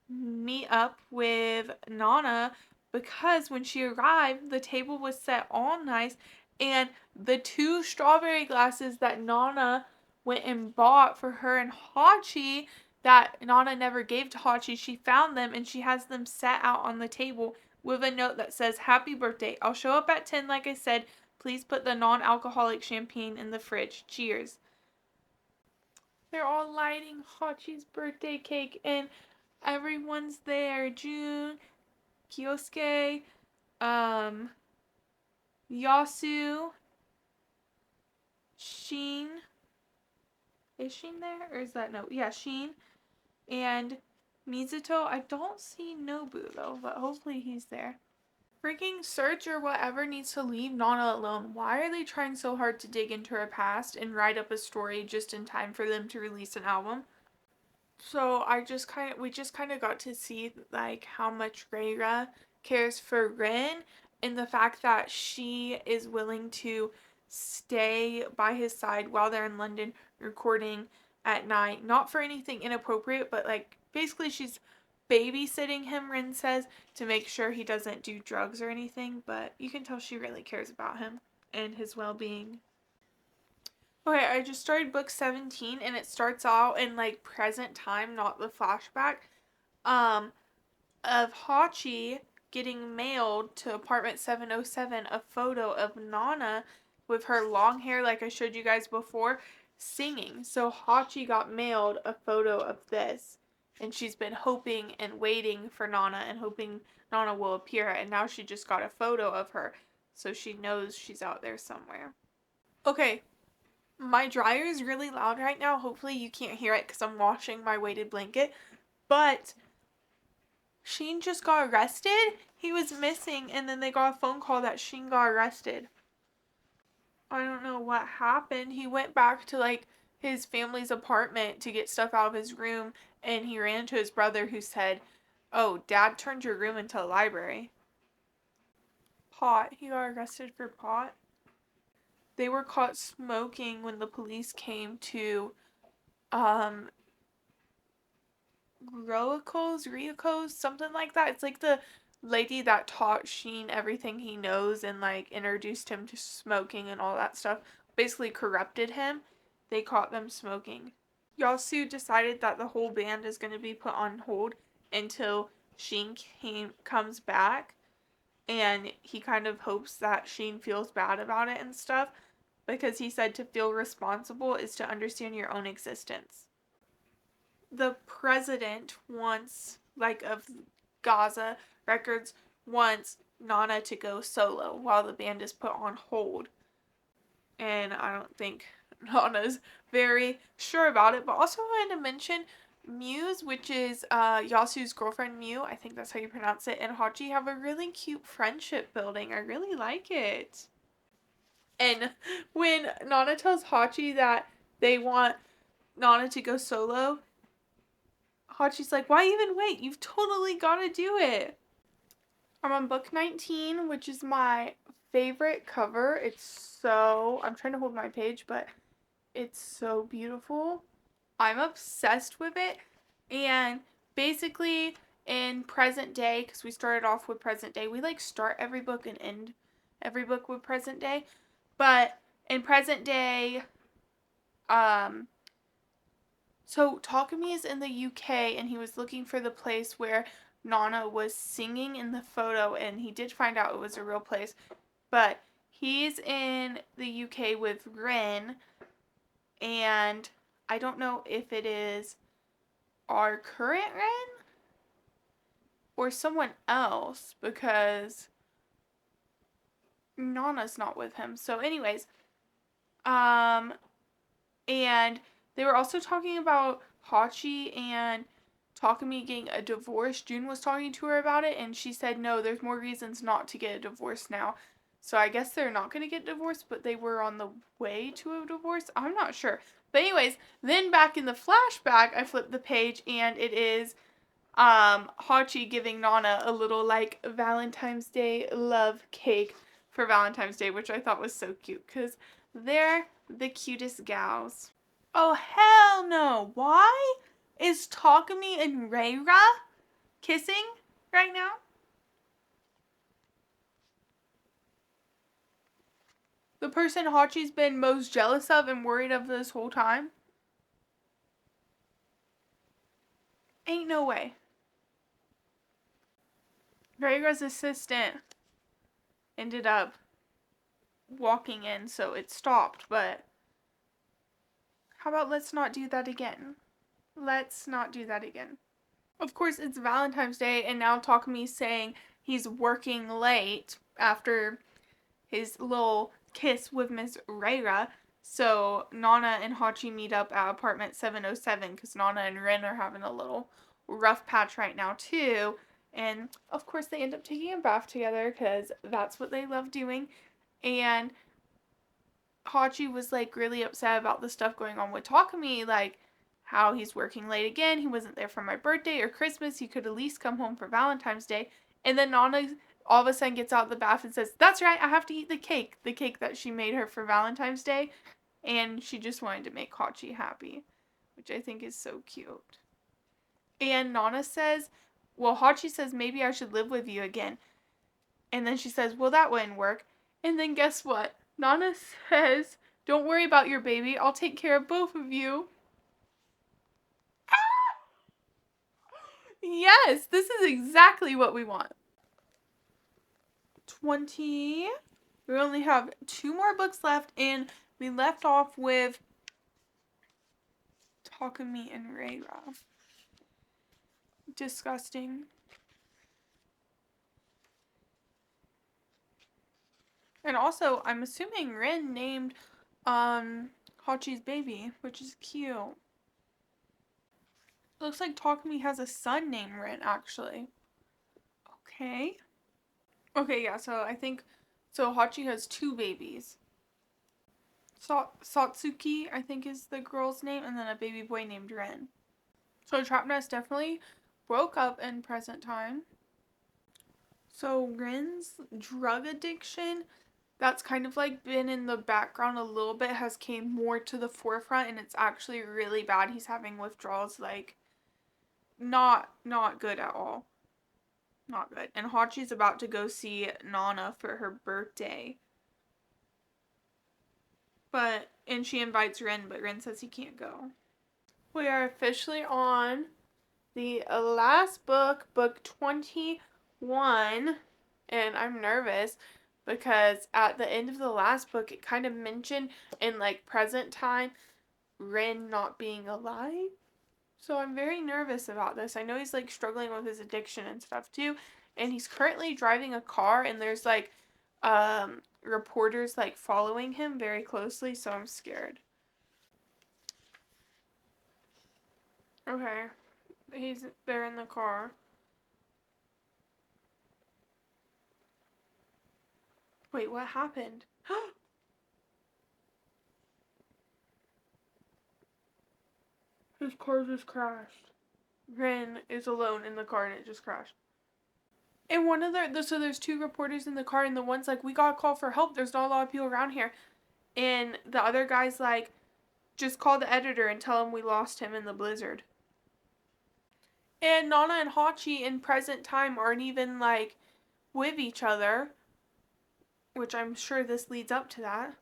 meet up with Nana, because when she arrived, the table was set all nice, and the 2 strawberry glasses that Nana went and bought for her and Hachi that Nana never gave to Hachi, she found them and she has them set out on the table with a note that says, happy birthday. I'll show up at 10 like I said. Please put the non-alcoholic champagne in the fridge. Cheers. They're all lighting Hachi's birthday cake and everyone's there. Jun, Kyosuke, Yasu, Shin. Is Shin there? Or is that no? Yeah, Shin. And Mizuto. I don't see Nobu though, but hopefully he's there. Freaking Search or whatever needs to leave Nana alone. Why are they trying so hard to dig into her past and write up a story just in time for them to release an album? So we just kind of got to see like how much Reira cares for Rin, and the fact that she is willing to stay by his side while they're in London recording at night, not for anything inappropriate, but like basically she's babysitting him, Rin says, to make sure he doesn't do drugs or anything, but you can tell she really cares about him and his well-being. Okay, I just started book 17 and it starts out in like present time, not the flashback, of Hachi getting mailed to apartment 707 a photo of Nana with her long hair, like I showed you guys before, singing. So Hachi got mailed a photo of this, and she's been hoping and waiting for Nana and hoping Nana will appear, and now she just got a photo of her, so she knows she's out there somewhere. Okay, my dryer is really loud right now. Hopefully you can't hear it because I'm washing my weighted blanket, but Sheen just got arrested. He was missing, and then they got a phone call that Sheen got arrested. I don't know what happened. He went back to like his family's apartment to get stuff out of his room, and he ran into his brother who said, "Oh, Dad turned your room into a library." Pot. He got arrested for pot. They were caught smoking when the police came to um Ryuko's, something like that. It's like the lady that taught Sheen everything he knows and like introduced him to smoking and all that stuff. Basically corrupted him. They caught them smoking. Yasu decided that the whole band is going to be put on hold until Sheen comes back, and he kind of hopes that Sheen feels bad about it and stuff, because he said to feel responsible is to understand your own existence. The president wants, like, of Gaza Records, wants Nana to go solo while the band is put on hold. And I don't think Nana's very sure about it. But also I wanted to mention Muse, which is Yasu's girlfriend Mew, I think that's how you pronounce it, and Hachi have a really cute friendship building. I really like it. And when Nana tells Hachi that they want Nana to go solo, Hachi's like, why even wait? You've totally got to do it. I'm on book 19, which is my favorite cover. I'm trying to hold my page, but it's so beautiful. I'm obsessed with it. And basically, in present day, because we started off with present day, we like start every book and end every book with present day. But in present day, so Takumi is in the UK, and he was looking for the place where Nana was singing in the photo, and he did find out it was a real place. But he's in the UK with Rin, and I don't know if it is our current Rin or someone else, because Nana's not with him. So anyways, and they were also talking about Hachi and Takumi getting a divorce. June was talking to her about it, and she said, no, there's more reasons not to get a divorce now. So I guess they're not going to get divorced, but they were on the way to a divorce. I'm not sure. But anyways, then back in the flashback, I flipped the page, and it is Hachi giving Nana a little, like, Valentine's Day love cake for Valentine's Day, which I thought was so cute, because they're the cutest gals. Oh, hell no. Why is Takumi and Reira kissing right now? The person Hachi's been most jealous of and worried of this whole time? Ain't no way. Reira's assistant ended up walking in, so it stopped, but how about let's not do that again? Let's not do that again. Of course, it's Valentine's Day, and now Takumi's saying he's working late after his little kiss with Miss Reira. So Nana and Hachi meet up at apartment 707 because Nana and Rin are having a little rough patch right now too. And of course they end up taking a bath together because that's what they love doing. And Hachi was like really upset about the stuff going on with Takumi, like how he's working late again. He wasn't there for my birthday or Christmas. He could at least come home for Valentine's Day. And then Nana all of a sudden gets out of the bath and says, that's right, I have to eat the cake that she made her for Valentine's Day. And she just wanted to make Hachi happy, which I think is so cute. And Nana says, well, Hachi says, maybe I should live with you again. And then she says, well, that wouldn't work. And then guess what? Nana says, don't worry about your baby. I'll take care of both of you. Yes, this is exactly what we want. 20. We only have 2 more books left, and we left off with Takumi and Reira. Disgusting. And also, I'm assuming Rin named Hachi's baby, which is cute. It looks like Takumi has a son named Rin, actually. Okay. Okay, yeah, so I think, so Hachi has 2 babies. Satsuki, I think, is the girl's name, and then a baby boy named Rin. So Trap Nest definitely broke up in present time. So Rin's drug addiction, that's kind of like been in the background a little bit, has came more to the forefront, and it's actually really bad. He's having withdrawals, like, not good at all. Not good. And Hachi's about to go see Nana for her birthday. And she invites Rin, but Rin says he can't go. We are officially on the last book, book 21, and I'm nervous because at the end of the last book, it kind of mentioned in like present time Rin not being alive. So I'm very nervous about this. I know he's like struggling with his addiction and stuff too, and he's currently driving a car, and there's like reporters like following him very closely, so I'm scared. Okay. They're in the car. Wait, what happened? His car just crashed. Rin is alone in the car and it just crashed. And one of so there's 2 reporters in the car, and the one's like, we got a call for help. There's not a lot of people around here. And the other guy's like, just call the editor and tell him we lost him in the blizzard. And Nana and Hachi in present time aren't even like with each other, which I'm sure this leads up to that.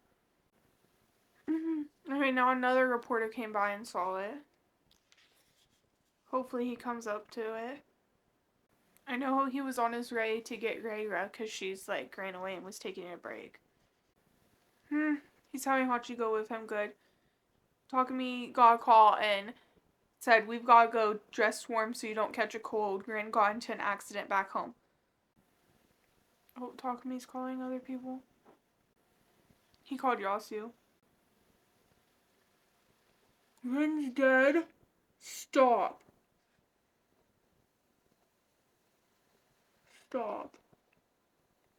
Okay, now another reporter came by and saw it. Hopefully he comes up to it. I know he was on his way to get Reira because she's like ran away and was taking a break. He's having Hachi go with him. Good. Takumi got a call and said, we've got to go dress warm so you don't catch a cold. Rin got into an accident back home. Oh, Takumi's calling other people. He called Yasu. Rin's dead? Stop. Stop.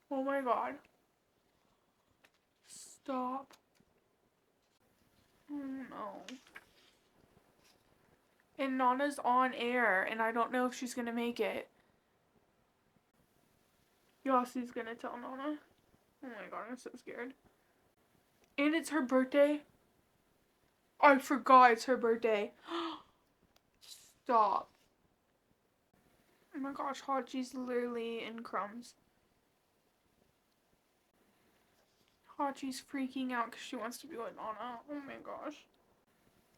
Oh my god. Stop. Oh no. And Nana's on air, and I don't know if she's gonna make it. Yasu's gonna tell Nana. Oh my god, I'm so scared. And it's her birthday. I forgot it's her birthday. Stop. Oh my gosh, Hachi's literally in crumbs. Hachi's freaking out because she wants to be with Nana. Oh my gosh.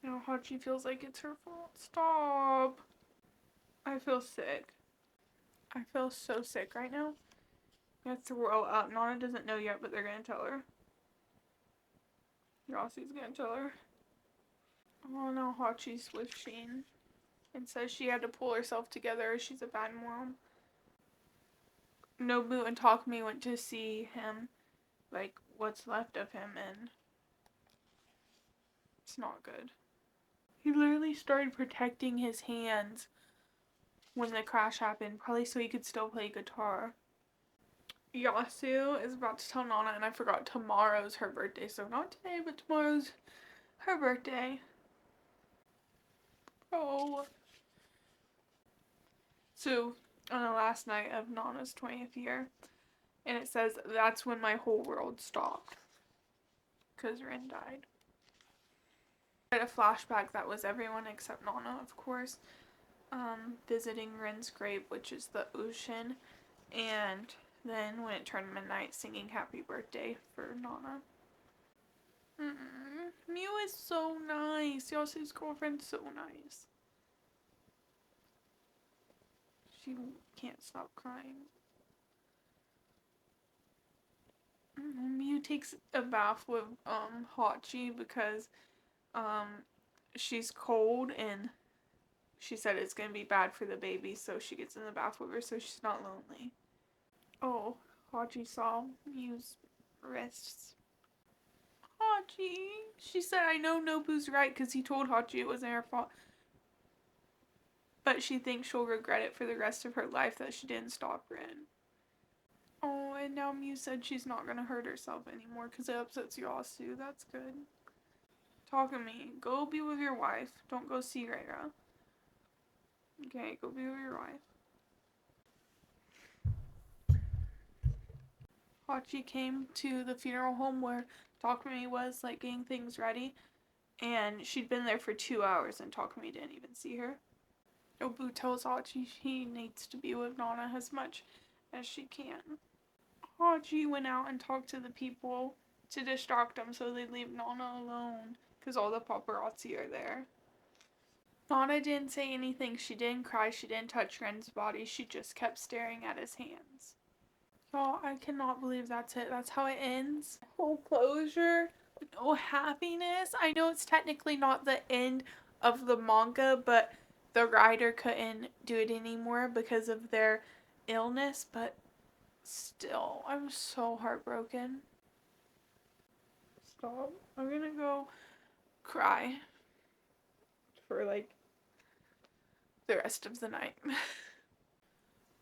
Now Hachi feels like it's her fault. Stop. I feel sick. I feel so sick right now. I'm gonna throw up. Nana doesn't know yet, but they're gonna tell her. Yossi's gonna tell her. Oh no, Hachi's with Sheen and says she had to pull herself together. She's a bad mom. Nobu and Takumi went to see him, like what's left of him, and it's not good. He literally started protecting his hands when the crash happened, probably so he could still play guitar. Yasu is about to tell Nana, and I forgot tomorrow's her birthday, so not today, but tomorrow's her birthday. Oh. So, on the last night of Nana's 20th year, and it says, that's when my whole world stopped. Because Rin died. I had a flashback that was everyone except Nana, of course, visiting Rin's grave, which is the ocean, and then when it turned midnight, singing happy birthday for Nana. Miu is so nice. Yasu's girlfriend's so nice. She can't stop crying. takes a bath with Hachi because she's cold and she said it's gonna be bad for the baby, so she gets in the bath with her so she's not lonely. Oh, Hachi saw Miu's wrists. Hachi, she said, I know Nobu's right because he told Hachi it wasn't her fault, but she thinks she'll regret it for the rest of her life that she didn't stop Rin. Oh, and now Miu said she's not gonna hurt herself anymore because it upsets Yasu. That's good. Talk to me. Go be with your wife. Don't go see Reira. Okay, go be with your wife. Hachi came to the funeral home where Takumi was like getting things ready, and she'd been there for 2 hours and Takumi didn't even see her. Nobu tells Hachi he needs to be with Nana as much as she can. Hachi went out and talked to the people to distract them so they'd leave Nana alone because all the paparazzi are there. Nana didn't say anything. She didn't cry. She didn't touch Ren's body. She just kept staring at his hands. Y'all, I cannot believe that's it. That's how it ends. No closure. No happiness. I know it's technically not the end of the manga, but the writer couldn't do it anymore because of their illness, but still, I'm so heartbroken. Stop. I'm gonna go cry for like the rest of the night.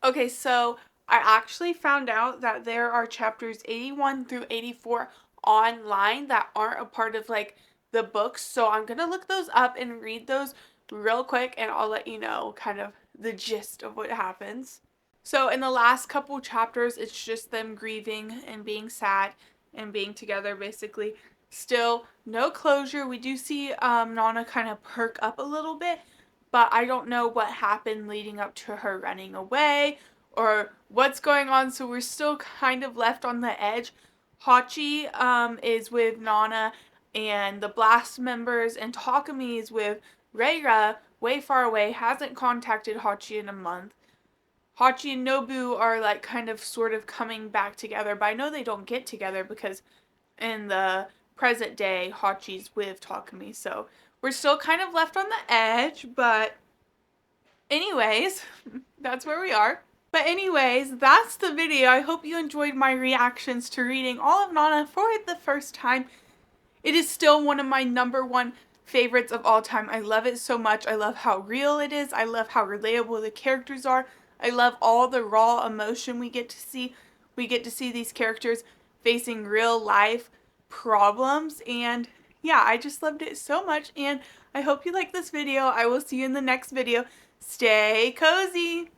Okay, so I actually found out that there are chapters 81 through 84 online that aren't a part of like the books. So I'm gonna look those up and read those real quick and I'll let you know kind of the gist of what happens. So in the last couple chapters, it's just them grieving and being sad and being together basically. Still no closure. We do see Nana kind of perk up a little bit, but I don't know what happened leading up to her running away or what's going on, so we're still kind of left on the edge. Hachi is with Nana and the Blast members, and Takumi is with Reira, way far away, hasn't contacted Hachi in a month. Hachi and Nobu are like kind of sort of coming back together, but I know they don't get together because in the present day, Hachi's with Takumi, so we're still kind of left on the edge, but anyways, that's where we are. But anyways, that's the video. I hope you enjoyed my reactions to reading all of Nana for the first time. It is still one of my #1 favorites of all time. I love it so much. I love how real it is. I love how relatable the characters are. I love all the raw emotion we get to see. We get to see these characters facing real life problems, and yeah, I just loved it so much, and I hope you like this video. I will see you in the next video. Stay cozy!